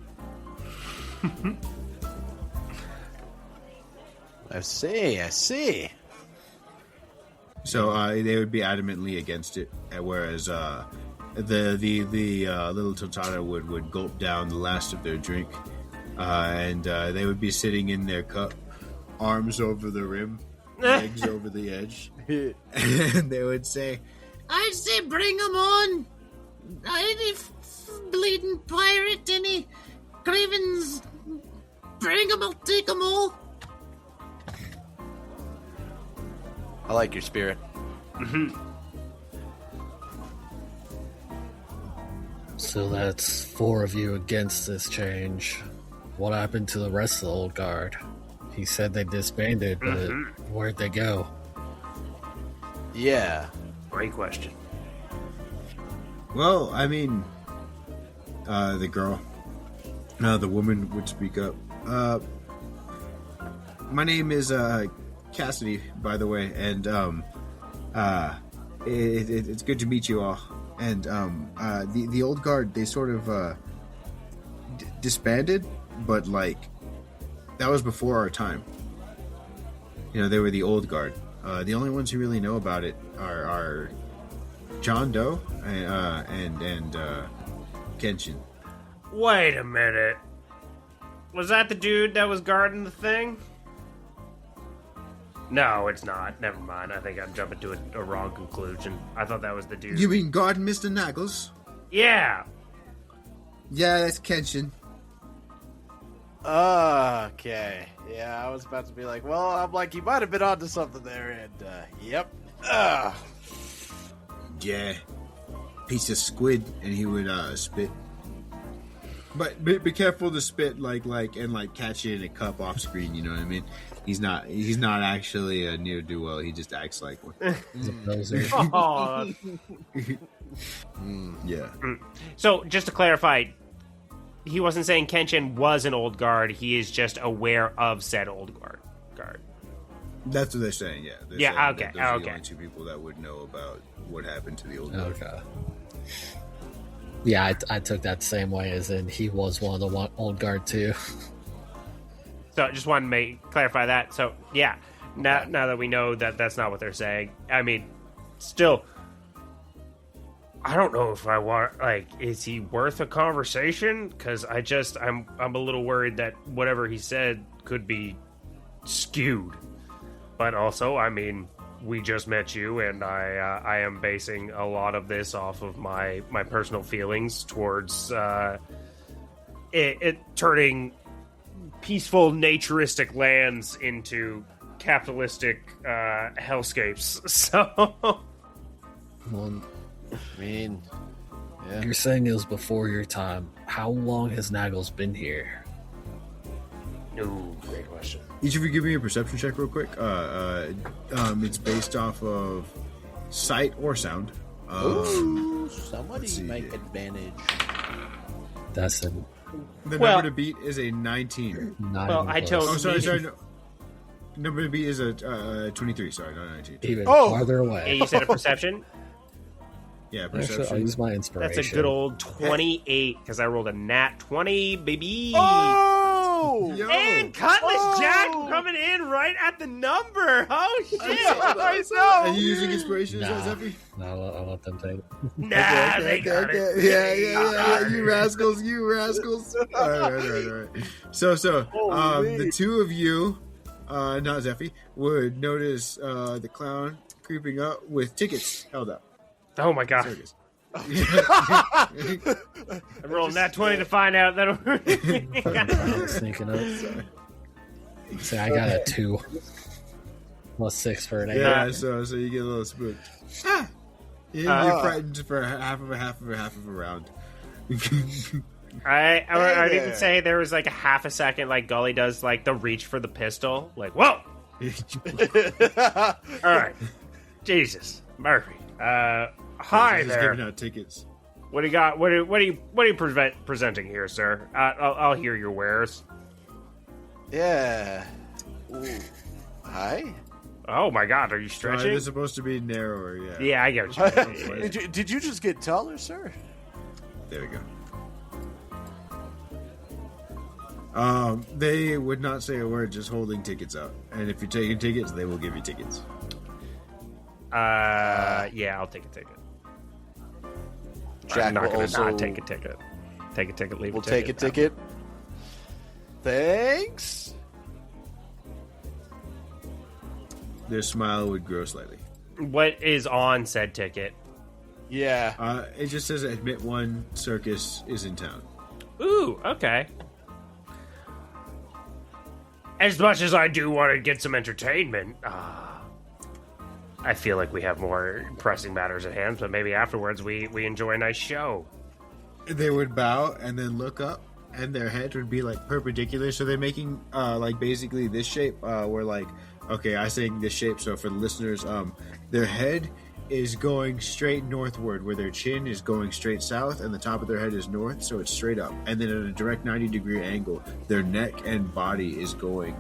I see. So they would be adamantly against it, whereas the little Totara would gulp down the last of their drink, and they would be sitting in their cup, arms over the rim, legs over the edge, and they would say, I'd say bring them on. Any bleeding pirate, any cravens, bring them, I'll take them all. I like your spirit. So that's 4 of you against this change. What happened to the rest of the old guard? He said they disbanded, but where'd they go? Yeah. Great question. well, I mean, the girl, the woman would speak up. My name is Cassidy, by the way, and it's good to meet you all. And the old guard, they sort of disbanded, but like that was before our time. You know, they were the old guard. The only ones who really know about it are John Doe and Kenshin. Wait a minute. Was that the dude that was guarding the thing? No, it's not. Never mind. I think I'm jumping to a wrong conclusion. I thought that was the dude. You mean guard Mr. Naggles? Yeah. Yeah, that's Kenshin. Okay. Yeah, I was about to be like, well, I'm like, you might have been onto something there, and, yep. Yeah. Piece of squid, and he would, spit. But be careful to spit, like, catch it in a cup off screen, you know what I mean? He's not actually a ne'er-do-well, he just acts like one. He's a poser. Aw. Yeah. So, just to clarify, he wasn't saying Kenshin was an old guard. He is just aware of said old guard. That's what they're saying, yeah. They're Yeah, saying okay, that those are the okay. only two people that would know about what happened to the old guard. Okay. Yeah, I took that same way, as in he was one of the old guard too. So, I just wanted to clarify that. So, yeah, now that we know that that's not what they're saying, I mean, still, I don't know if I want, like, is he worth a conversation? Because I'm a little worried that whatever he said could be skewed. But also, I mean, we just met you, and I am basing a lot of this off of my personal feelings towards it turning peaceful naturistic lands into capitalistic hellscapes. So, Well, I mean, yeah. you're saying it was before your time. How long has Naggles been here? ooh, great question. Each of you give me a perception check real quick. It's based off of sight or sound. Ooh, somebody let's see. make advantage. That's a The Well- number to beat is a 19. not Well, even I close. told- Oh, sorry. No. Number to beat is a 23. Sorry, not 19. Even Oh! farther Yeah, away. you said a perception? Yeah, Actually, I'll perception. use my inspiration. That's a good old 28, because I rolled a nat 20, baby! Oh! Yo! And Cutlass Oh! Jack coming in right at the number! Oh, shit! I Are know! you using inspiration? Nah. Zeffy? No, I'll let them take it. Nah, they got it. Yeah. You rascals. All right. So, Holy. the two of you, not Zeffy, would notice the clown creeping up with tickets held up. Oh my god. Circus. I rolled that 20 to find out that I'm sneaking up. So I got a 2. Plus 6 for an 8. Yeah, so you get a little spooked. You're frightened for half of a round. I didn't say there was like a half a second, like Gully does, like the reach for the pistol, like whoa. All right, Jesus, Murphy. Hi He's there. giving out tickets. What do you got? What are you presenting here, sir? I'll hear your wares. Yeah. Ooh. Hi. Oh my God, are you stretching? They're supposed to be narrower. Yeah. Yeah, I get what you mean. Did you just get taller, sir? There we go. They would not say a word, just holding tickets out. And if you're taking tickets, they will give you tickets. Yeah, I'll take a ticket. Jack I'm not will going to also not take a ticket. Take a ticket, leave We'll a ticket. take a ticket. Thanks. Their smile would grow slightly. What is on said ticket? Yeah. It just says admit one circus is in town. Ooh, okay. As much as I do want to get some entertainment, I feel like we have more pressing matters at hand, but maybe afterwards we enjoy a nice show. They would bow and then look up, and their head would be like perpendicular. So they're making like basically this shape. Where like, okay, I saying this shape. So for the listeners, their head is going straight northward, where their chin is going straight south, and the top of their head is north, so it's straight up. And then at a direct 90-degree angle, their neck and body is going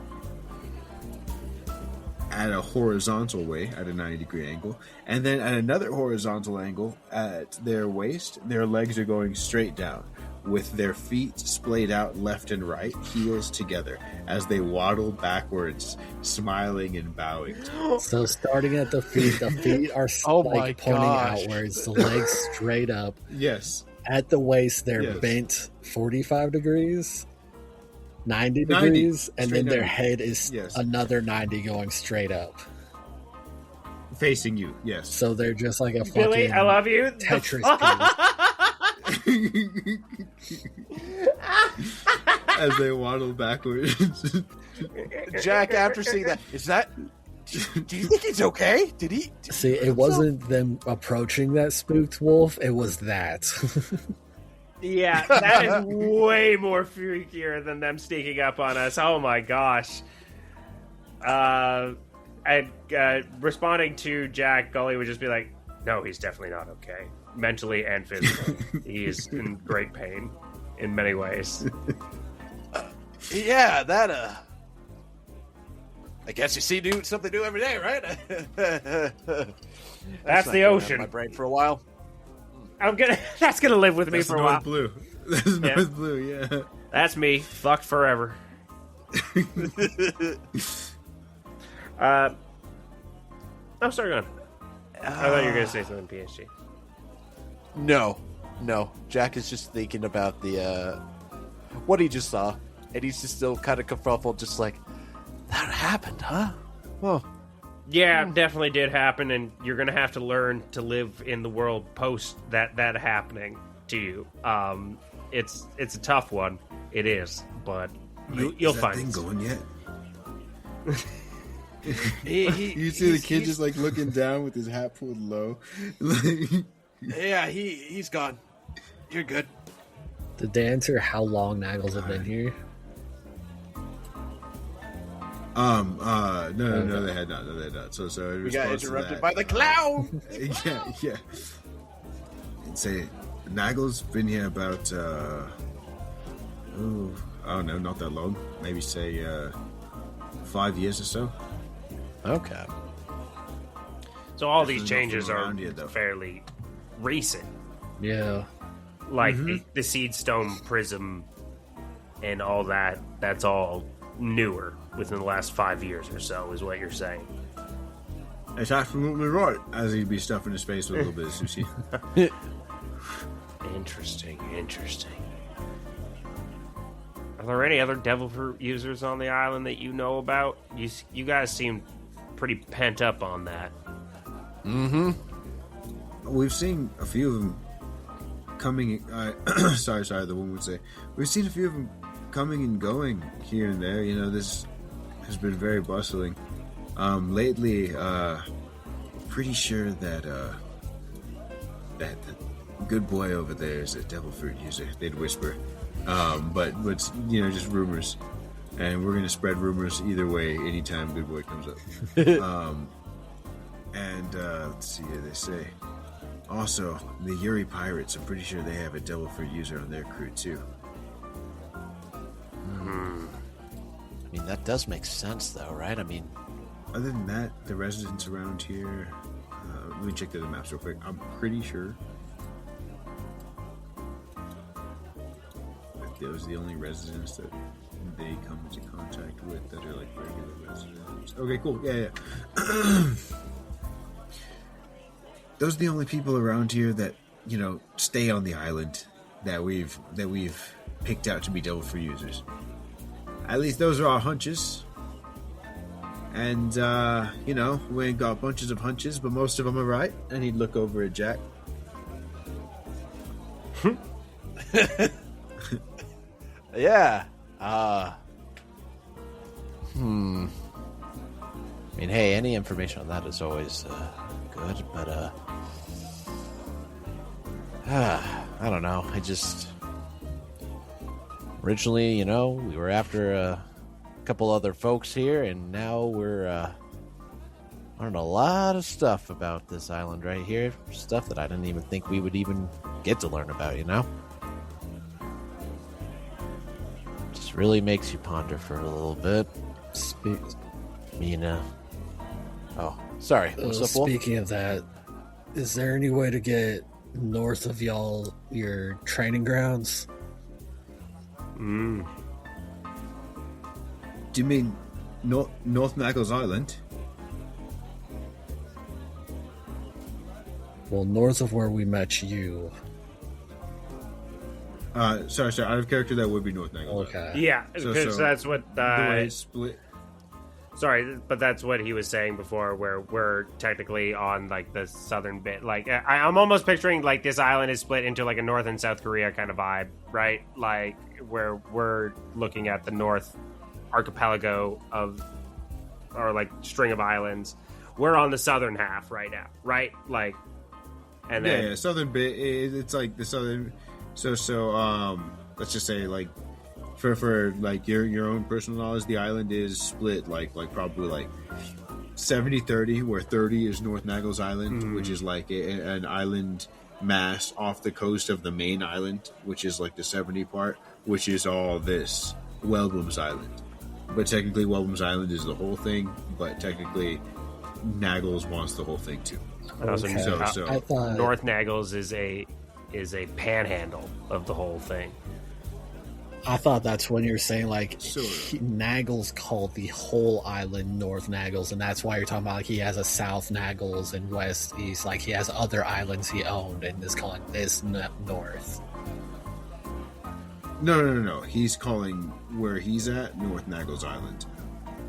at a horizontal way, at a 90-degree angle. And then at another horizontal angle, at their waist, their legs are going straight down, with their feet splayed out left and right, heels together, as they waddle backwards, smiling and bowing. So starting at the feet are like pointing outwards, the legs straight up. Yes. At the waist, they're bent 45 degrees, 90 degrees, and then their head is another 90 going straight up. Facing you, yes. So they're just like a Billy, fucking I love you. Tetris as they waddle backwards. Jack, after seeing that, do you think he's okay? Did he? See, it wasn't them approaching that spooked wolf, it was that. Yeah, that is way more freakier than them sneaking up on us. Oh my gosh. And responding to Jack, Gully would just be like, no, he's definitely not okay. Mentally and physically. He is in great pain in many ways. Yeah, that, I guess you see something new every day, right? That's the ocean. My brain for a while. That's gonna live with me for a while. Blue. That's North Blue, yeah. That's me, fucked forever. I'm sorry, go on. I thought you were gonna say something, PSG. No. Jack is just thinking about the what he just saw, and he's just still kind of kerfuffled, just like, that happened, huh? Oh. Yeah, definitely did happen, and you're gonna have to learn to live in the world post that happening to you. It's a tough one. It is, but you'll find thing it. Going yet? You see the kid just like looking down with his hat pulled low. Yeah, he's gone. You're good. Did they answer how long Naggles have been here? No, they had not. So we got interrupted by the clown. yeah. I'd say Naggle's been here about I don't know, not that long. Maybe say 5 years or so. Okay. So all these changes are yet, fairly recent. Yeah. Like the Seed Stone Prism and all that, that's all newer within the last 5 years or so, is what you're saying. That's absolutely right, as he'd be stuffing his face with a little bit of sushi. Interesting. Are there any other devil fruit users on the island that you know about? You guys seem pretty pent up on that. We've seen a few of them coming. Sorry. The woman would say, "We've seen a few of them coming and going here and there. You know, this has been very bustling. Lately, pretty sure that that good boy over there is a devil fruit user." They'd whisper, but you know, just rumors, and we're gonna spread rumors either way anytime good boy comes up. Let's see here. They say also the Juri pirates. I'm pretty sure they have a devil fruit user on their crew too. I mean, that does make sense, though, right? I mean, other than that, the residents around here. Let me check the maps real quick. I'm pretty sure that those are the only residents that they come into contact with that are like regular residents. Okay, cool. Yeah. Those are the only people around here that, you know, stay on the island that we've picked out to be devil fruit users. At least those are our hunches. And, you know, we ain't got bunches of hunches, but most of them are right. And he'd look over at Jack. yeah. I mean, hey, any information on that is always good, but I don't know. I just originally, you know, we were after a couple other folks here, and now we're learning a lot of stuff about this island right here. Stuff that I didn't even think we would even get to learn about, you know? Just really makes you ponder for a little bit. I mean, oh, sorry. What's up, Wolf? Speaking of that, is there any way to get north of your training grounds? Do you mean North Naggles Island? Well, north of where we met you. Sorry. Out of character, that would be North Naggles. Okay. Yeah, because that's what the way it's split. Sorry, but that's what he was saying before, where we're technically on, like, the southern bit. Like, I'm almost picturing, like, this island is split into, like, a North and South Korea kind of vibe, right? Like, where we're looking at the North archipelago or, like, string of islands. We're on the southern half right now, right? Like, and then... Yeah, southern bit, it's, like, the southern... So, let's just say, like, for like your own personal knowledge, the island is split like probably like 70-30, where 30 is North Naggles Island, which is like an island mass off the coast of the main island, which is like the 70 part, which is all this Wellbum's Island. But technically Wellbum's Island is the whole thing, but technically Naggles wants the whole thing too. Okay. So I thought North Naggles is a panhandle of the whole thing. I thought that's when you're saying, like, Sure. Naggles called the whole island North Naggles, and that's why you're talking about, like, he has a South Naggles and West East. Like, he has other islands he owned and is calling this North. No. He's calling where he's at North Naggles Island.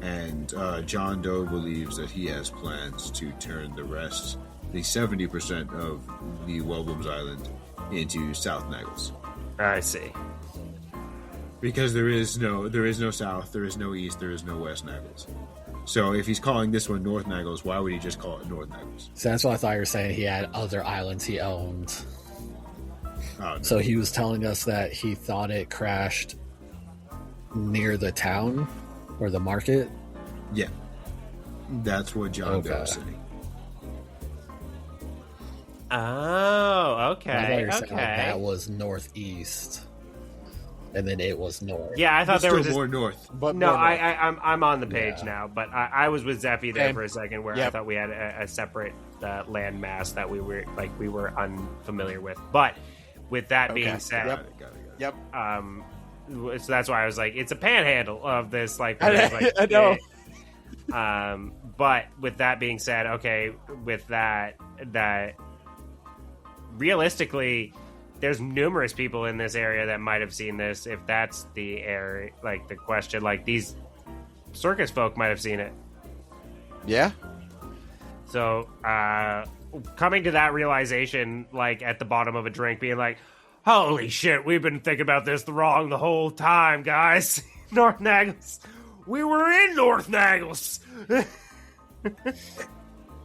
And John Doe believes that he has plans to turn the rest, the 70% of the Wellbum's Island, into South Naggles. I see. Because there is no South, there is no East, there is no West Naggles. So if he's calling this one North Naggles, why would he just call it North Naggles? So that's why I thought you were saying he had other islands he owned. Oh, no. So he was telling us that he thought it crashed near the town or the market. Yeah. That's what John Doe is saying. Oh, okay. I thought you were saying, like, that was northeast. And then it was north. Yeah, I thought there was still more north. But No, more north. I'm on the page now, but I was with Zeffy there Same. for a second, where I Yep. thought we had a separate land mass that we were unfamiliar with. But with that being Okay. said, Got it. Yep. so that's why I was like, it's a panhandle of this, like, I know. But with that being said, okay, with that realistically, there's numerous people in this area that might have seen this. If that's the area, like, the question, like, these circus folk might have seen it. Yeah. So, coming to that realization, like, at the bottom of a drink, being like, Holy shit, we've been thinking about this wrong the whole time, guys. North Naggles. We were in North Naggles.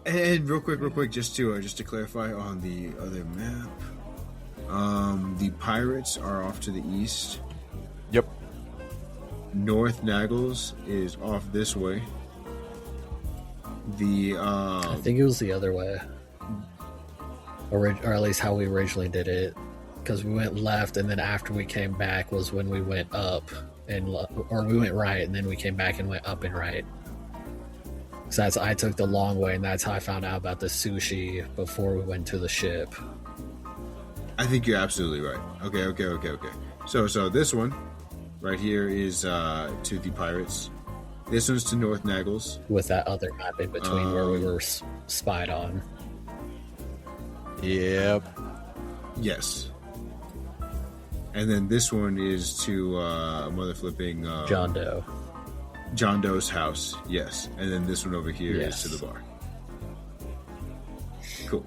And real quick, just to clarify on the other map, the pirates are off to the east. Yep. North Naggles is off this way. I think it was the other way, or at least how we originally did it, because we went left, and then after we came back was when we went up or we went right, and then we came back and went up and right. So I took the long way, and that's how I found out about the sushi before we went to the ship. I think you're absolutely right. Okay. So this one right here is to the pirates. This one's to North Naggles. With that other map in between where we were spied on. Yep. Yes. And then this one is to mother flipping John Doe. John Doe's house. Yes. And then this one over here Yes. is to the bar. Cool.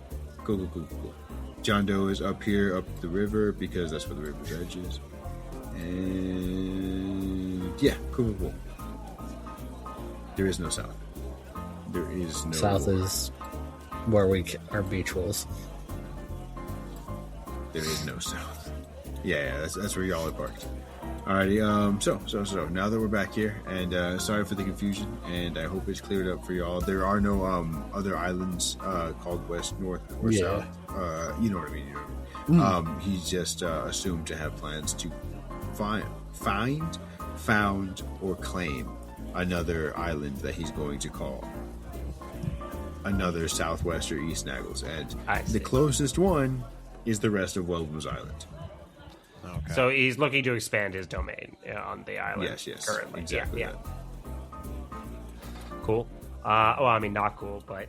John Doe is up here, up the river, because that's where the river's edge is. And yeah, cool. There is no south. There is no South is where our beach was. There is no south. Yeah, that's where y'all are parked. Alrighty, so now that we're back here, and sorry for the confusion, and I hope it's cleared up for y'all. There are no other islands called west, north, or south. You know what I mean. He's just assumed to have plans to found, or claim another island that he's going to call another Southwest or East Naggles, and the closest one is the rest of Welbum's Island. Okay. So he's looking to expand his domain on the island. Yes, currently. exactly. Yeah. Cool. Well, I mean, not cool, but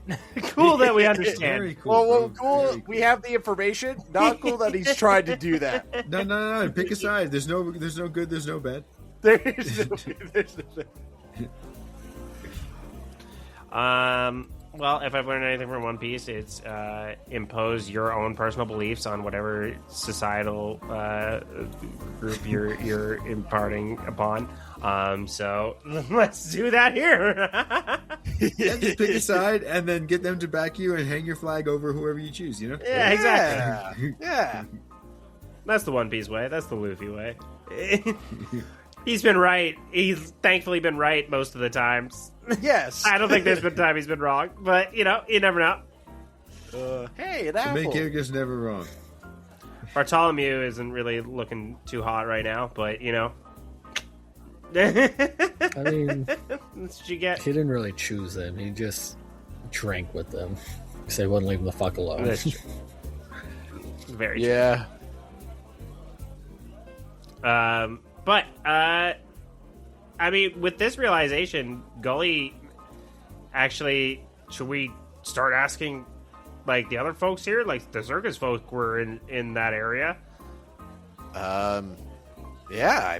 cool that we understand. Very cool. Well, cool. Very we have the information. Not cool that he's tried to do that. No. Pick a side. There's no good. There's no bad. There's no. Well, if I've learned anything from One Piece, it's impose your own personal beliefs on whatever societal group you're imparting upon. So let's do that here. Yeah, just pick a side and then get them to back you and hang your flag over whoever you choose. You know? Yeah, exactly. Yeah. That's the One Piece way. That's the Luffy way. He's been right. He's thankfully been right most of the times. Yes. I don't think there's been a time he's been wrong, but you never know. Hey, an The apple. main character's never wrong. Bartholomew isn't really looking too hot right now, but I mean, that's what you get. he didn't really choose them. He just drank with them. So they wouldn't leave him the fuck alone. That's true. Very true. Yeah. But I mean, with this realization, Gully, actually, should we start asking, like, the other folks here? Like, the circus folk were in that area. Yeah, I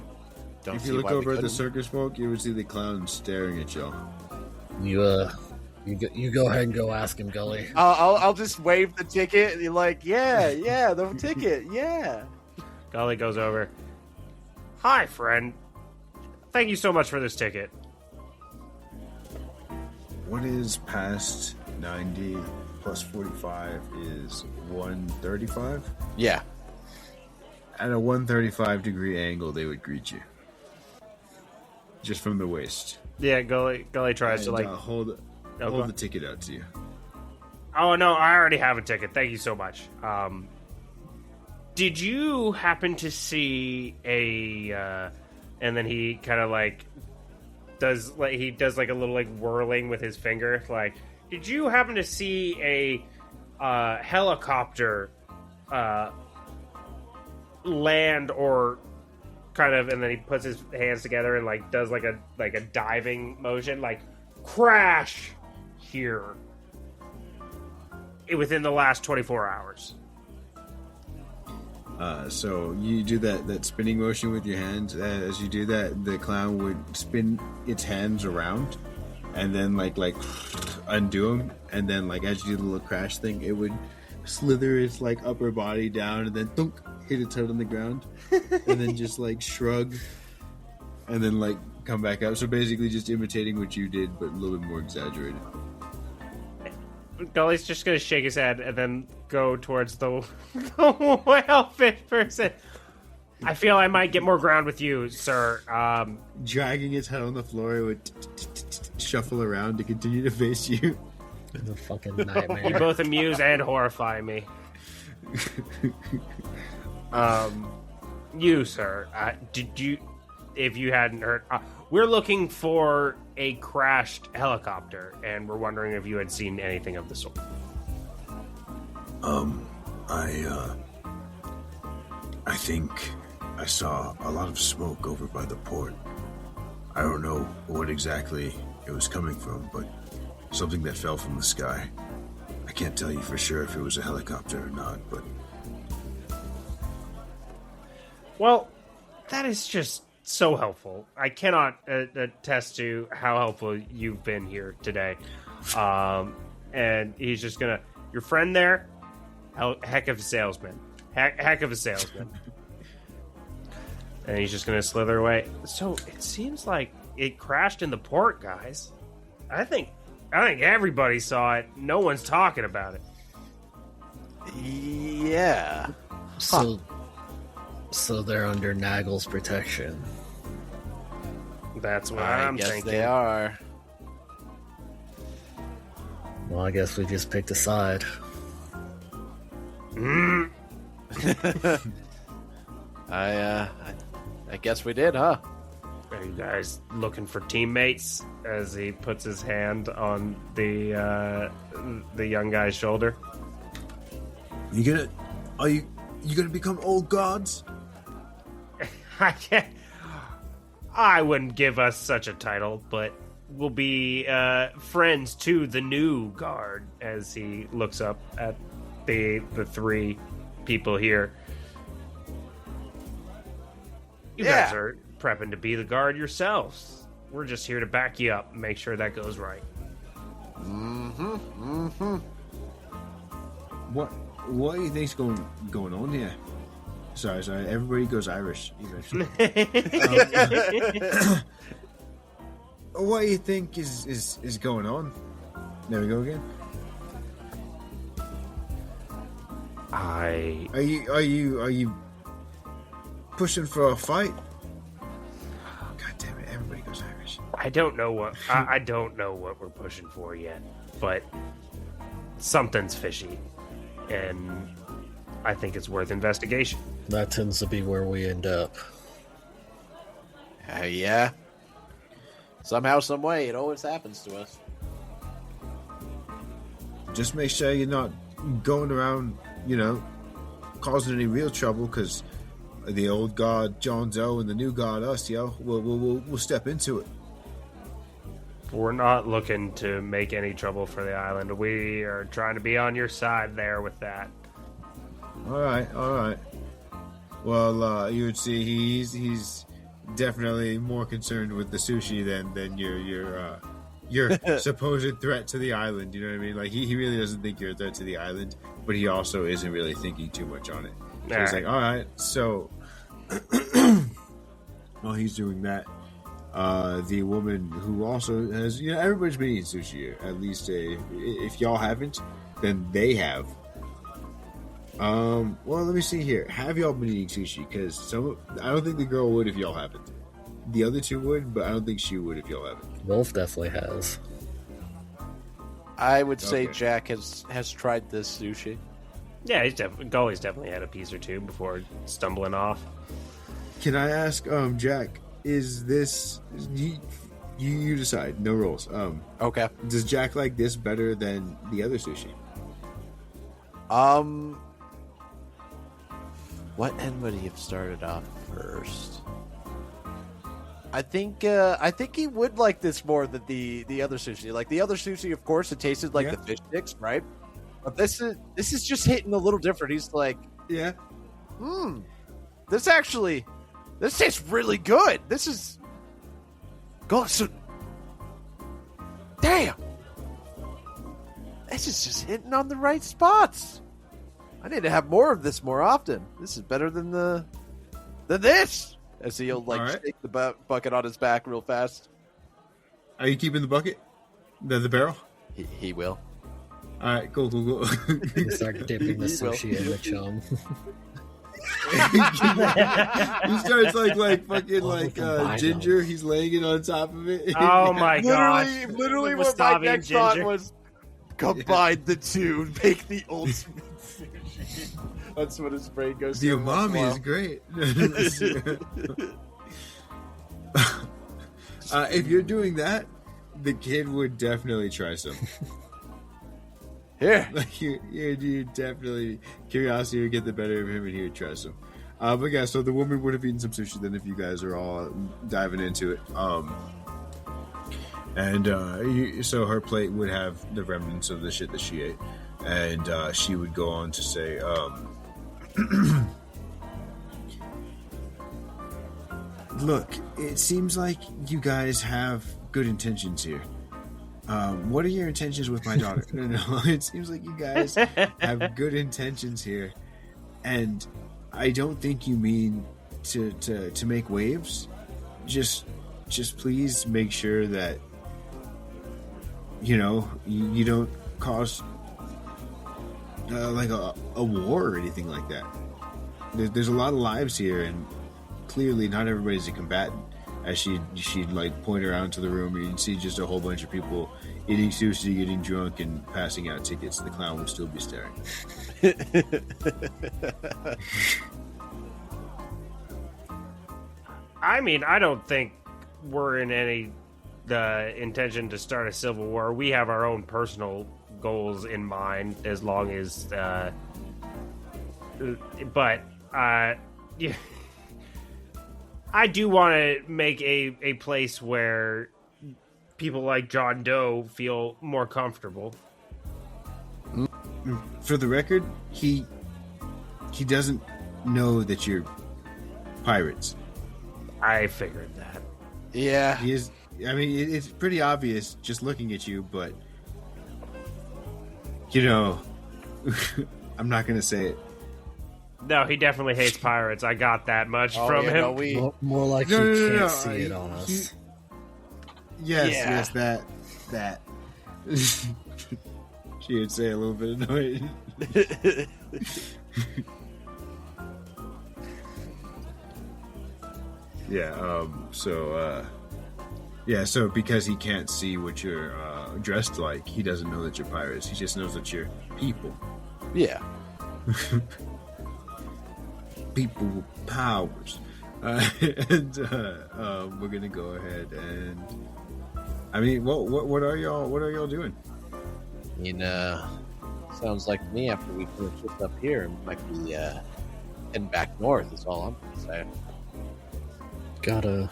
don't If see you look why we over at the couldn't. circus folk, you would see the clown staring at y'all. You go ahead and go ask him, Gully. I'll just wave the ticket and you're like, yeah, the ticket, yeah. Gully goes over. Hi, friend. Thank you so much for this ticket. What is past 90 plus 45 is 135? Yeah. At a 135 degree angle, they would greet you. Just from the waist. Yeah, Gully tries to, like... hold the ticket out to you. Oh, no, I already have a ticket. Thank you so much. Did you happen to see a... and then he kind of, like, does like a little, like, whirling with his finger. Like, did you happen to see a helicopter land or kind of... And then he puts his hands together and, like, does, like a diving motion. Like, crash here within the last 24 hours. So you do that spinning motion with your hands. As you do that, the clown would spin its hands around, and then like undo them. And then like as you do the little crash thing, it would slither its like upper body down, and then thunk, hit its head on the ground, and then just like shrug, and then like come back up. So basically, just imitating what you did, but a little bit more exaggerated. Gully's just gonna shake his head and then go towards the whale-fish person. I feel I might get more ground with you, sir. Dragging its head on the floor, it would shuffle around to continue to face you. The fucking nightmare. You both amuse and horrify me. You, sir, did you... If you hadn't heard... we're looking for a crashed helicopter, and we're wondering if you had seen anything of the sort. I think I saw a lot of smoke over by the port. I don't know what exactly it was coming from, but something that fell from the sky. I can't tell you for sure if it was a helicopter or not, but... Well, that is just so helpful. I cannot attest to how helpful you've been here today. And he's just gonna... Your friend there? Heck of a salesman. Heck of a salesman. And he's just gonna slither away. So it seems like it crashed in the port, guys. I think everybody saw it. No one's talking about it. Yeah. So they're under Naggle's protection. That's what I I'm guess thinking. they are. Well, I guess we just picked a side. I guess we did, huh? Are you guys looking for teammates? As he puts his hand on the young guy's shoulder. Are you gonna become old gods? I can't. I wouldn't give us such a title, but we'll be friends to the new guard. As he looks up at the three people here. You guys are prepping to be the guard yourselves. We're just here to back you up and make sure that goes right. What do you think's going on here? Sorry. Everybody goes Irish eventually. What do you think is going on? There we go again. Are you pushing for a fight? God damn it! Everybody goes Irish. I don't know what I don't know what we're pushing for yet, but something's fishy, and I think it's worth investigation. That tends to be where we end up. Yeah. Somehow, some way, it always happens to us. Just make sure you're not going around, causing any real trouble, because the old god John Doe and the new god us, we'll step into it. We're not looking to make any trouble for the island. We are trying to be on your side there with that. All right. Well, you would see he's definitely more concerned with the sushi than your supposed threat to the island. You know what I mean? Like he really doesn't think you're a threat to the island, but he also isn't really thinking too much on it. So he's like, all right. So while he's doing that, the woman who also has, everybody's been eating sushi, at least if y'all haven't, then they have. Well, let me see here. Have y'all been eating sushi? Because I don't think the girl would if y'all haven't. The other two would, but I don't think she would if y'all haven't. Wolf definitely has. I would say Jack has tried this sushi. Yeah, Gully's definitely had a piece or two before stumbling off. Can I ask, Jack, is this... You decide. No rules. Okay. Does Jack like this better than the other sushi? What end would he have started off first? I think he would like this more than the other sushi. Like the other sushi, of course, it tasted like the fish sticks, right? But this is just hitting a little different. He's like, yeah, this tastes really good. This is damn. This is just hitting on the right spots. I need to have more of this more often. This is better than this. As he'll shake the bucket on his back real fast. Are you keeping the bucket? The barrel? He will. All right, cool. You start dipping the sushi in the chum. He starts like fucking ginger. He's laying it on top of it. Oh my god! Literally, what my next thought was: combine the two, make the ultimate sushi. That's what his brain goes. The umami is great. If you're doing that, the kid would definitely try some. Here, like you definitely curiosity would get the better of him, and he would try some. But yeah, so the woman would have eaten some sushi then if you guys are all diving into it. So her plate would have the remnants of the shit that she ate, and she would go on to say, "Look, it seems like you guys have good intentions here. What are your intentions with my daughter?" No, it seems like you guys have good intentions here, and I don't think you mean to make waves. Just please make sure that you don't cause like a war or anything like that. There's a lot of lives here, and clearly not everybody's a combatant. As she'd like point around to the room, and you'd see just a whole bunch of people eating sushi, getting drunk, and passing out tickets. The clown would still be staring. I mean, I don't think we're in any intention to start a civil war. We have our own personal goals in mind, as long as. Yeah. I do want to make a place where people like John Doe feel more comfortable. For the record, he doesn't know that you're pirates. I figured that. Yeah. He is. I mean, it's pretty obvious just looking at you, but I'm not going to say it. No, he definitely hates pirates. I got that much from him. No, more like he can't see it on us. Yes, that. She would say a little bit annoyed. So because he can't see what you're dressed like, he doesn't know that you're pirates. He just knows that you're people. Yeah. People with powers. We're gonna go ahead and I mean, what are y'all doing? I mean, sounds like to me after we finish this up here, it might be heading back north. Is all I'm gonna say. Gotta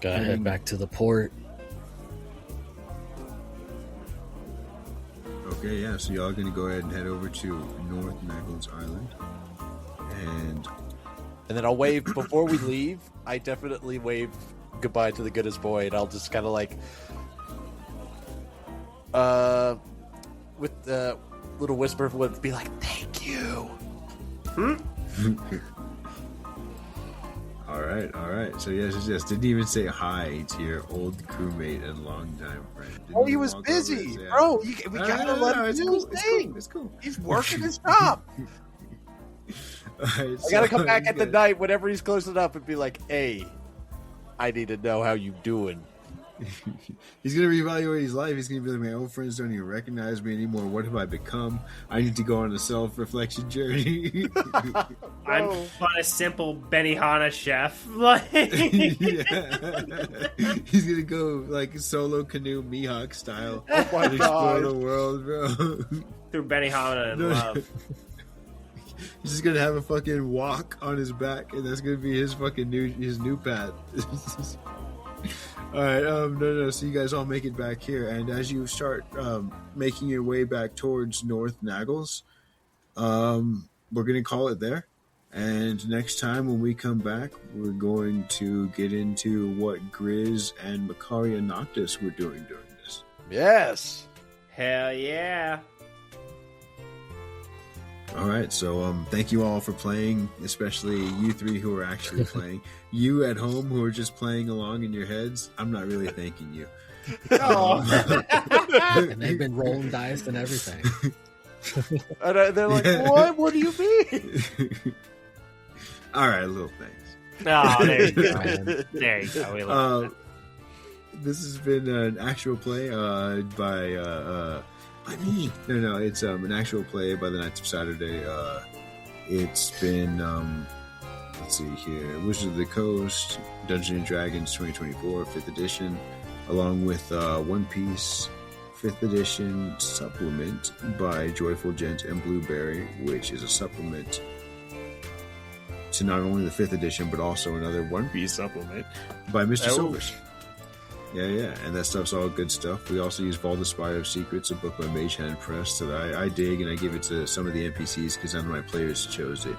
head back to the port. Okay, yeah. So y'all gonna go ahead and head over to North Naglins Island, and then I'll wave before we leave. I definitely wave goodbye to the goodest boy, and I'll just kind of like, with the little whisper would be like, "Thank you." All right. So yes. Didn't even say hi to your old crewmate and longtime friend. He was busy, bro. We gotta let him do his thing. It's cool. He's working his job. Right, I gotta come back at the night whenever he's close enough and be like, "Hey, I need to know how you doing." He's gonna reevaluate his life. He's gonna be like, "My old friends don't even recognize me anymore. What have I become? I need to go on a self-reflection journey." I'm but a simple Benihana chef. Like, yeah. He's gonna go like solo canoe Mihawk style Oh my and explore God. the world, bro. through Benihana and love. He's just gonna have a fucking walk on his back, and that's gonna be his fucking new path. All right, no. So you guys all make it back here, and as you start making your way back towards North Naggles, we're gonna call it there. And next time when we come back, we're going to get into what Grizz and Makaria Noctis were doing during this. Yes. Hell yeah. All right, so thank you all for playing, especially you three who are actually playing. You at home who are just playing along in your heads, I'm not really thanking you. And they've been rolling dice and everything. And they're like, what? What do you mean? All right, little things. Oh, there you go. There you go. We love that. This has been an actual play by me. No, it's an actual play by the Knights of Saturday. It's been let's see here, Wizards of the Coast, Dungeons and Dragons 2024 5th edition, along with One Piece 5th edition supplement by Joyful Gent and Blueberry, which is a supplement to not only the 5th edition but also another One Piece supplement by Mr. Silvers. Yeah, and that stuff's all good stuff. We also use Vault of Spire of Secrets, a book by Mage Hand Press that I dig, and I give it to some of the NPCs because none of my players chose it.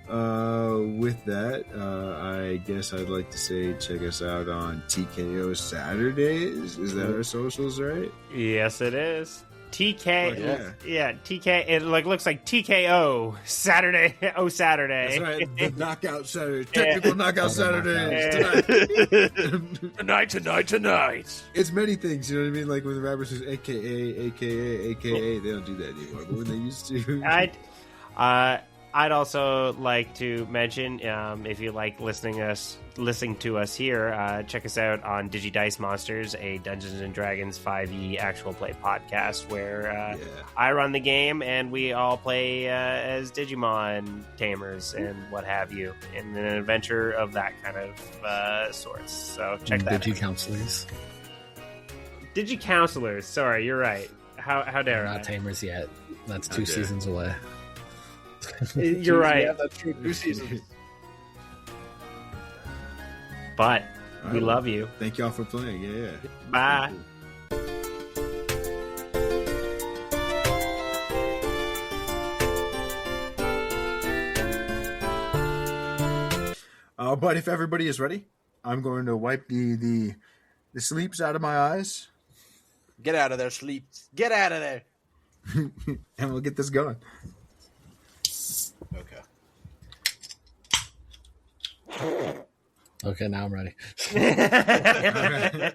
With that, I guess I'd like to say check us out on TKO Saturdays. Is that our socials, right? Yes, it is. TK, yeah, TK. It looks like TKO Saturday. Oh, Saturday. That's right. The knockout Saturday, technical knockout Saturdays tonight. It's many things, you know what I mean? Like when the rappers says AKA, they don't do that anymore. But when they used to, I'd also like to mention, if you like listening to us here, check us out on Dice Monsters, a Dungeons and Dragons 5e actual play podcast where I run the game and we all play as Digimon tamers and what have you in an adventure of that kind of sorts. So check that out. Digi-counselors. Digi-counselors. Sorry, you're right. How dare I? Not tamers yet. That's 2 seasons away. You're right. Yeah, that's true. 2 seasons. But we love you. Thank y'all for playing. Yeah. Bye. But if everybody is ready, I'm going to wipe the sleeps out of my eyes. Get out of there, sleeps. Get out of there. And we'll get this going. Okay, now I'm ready. All right.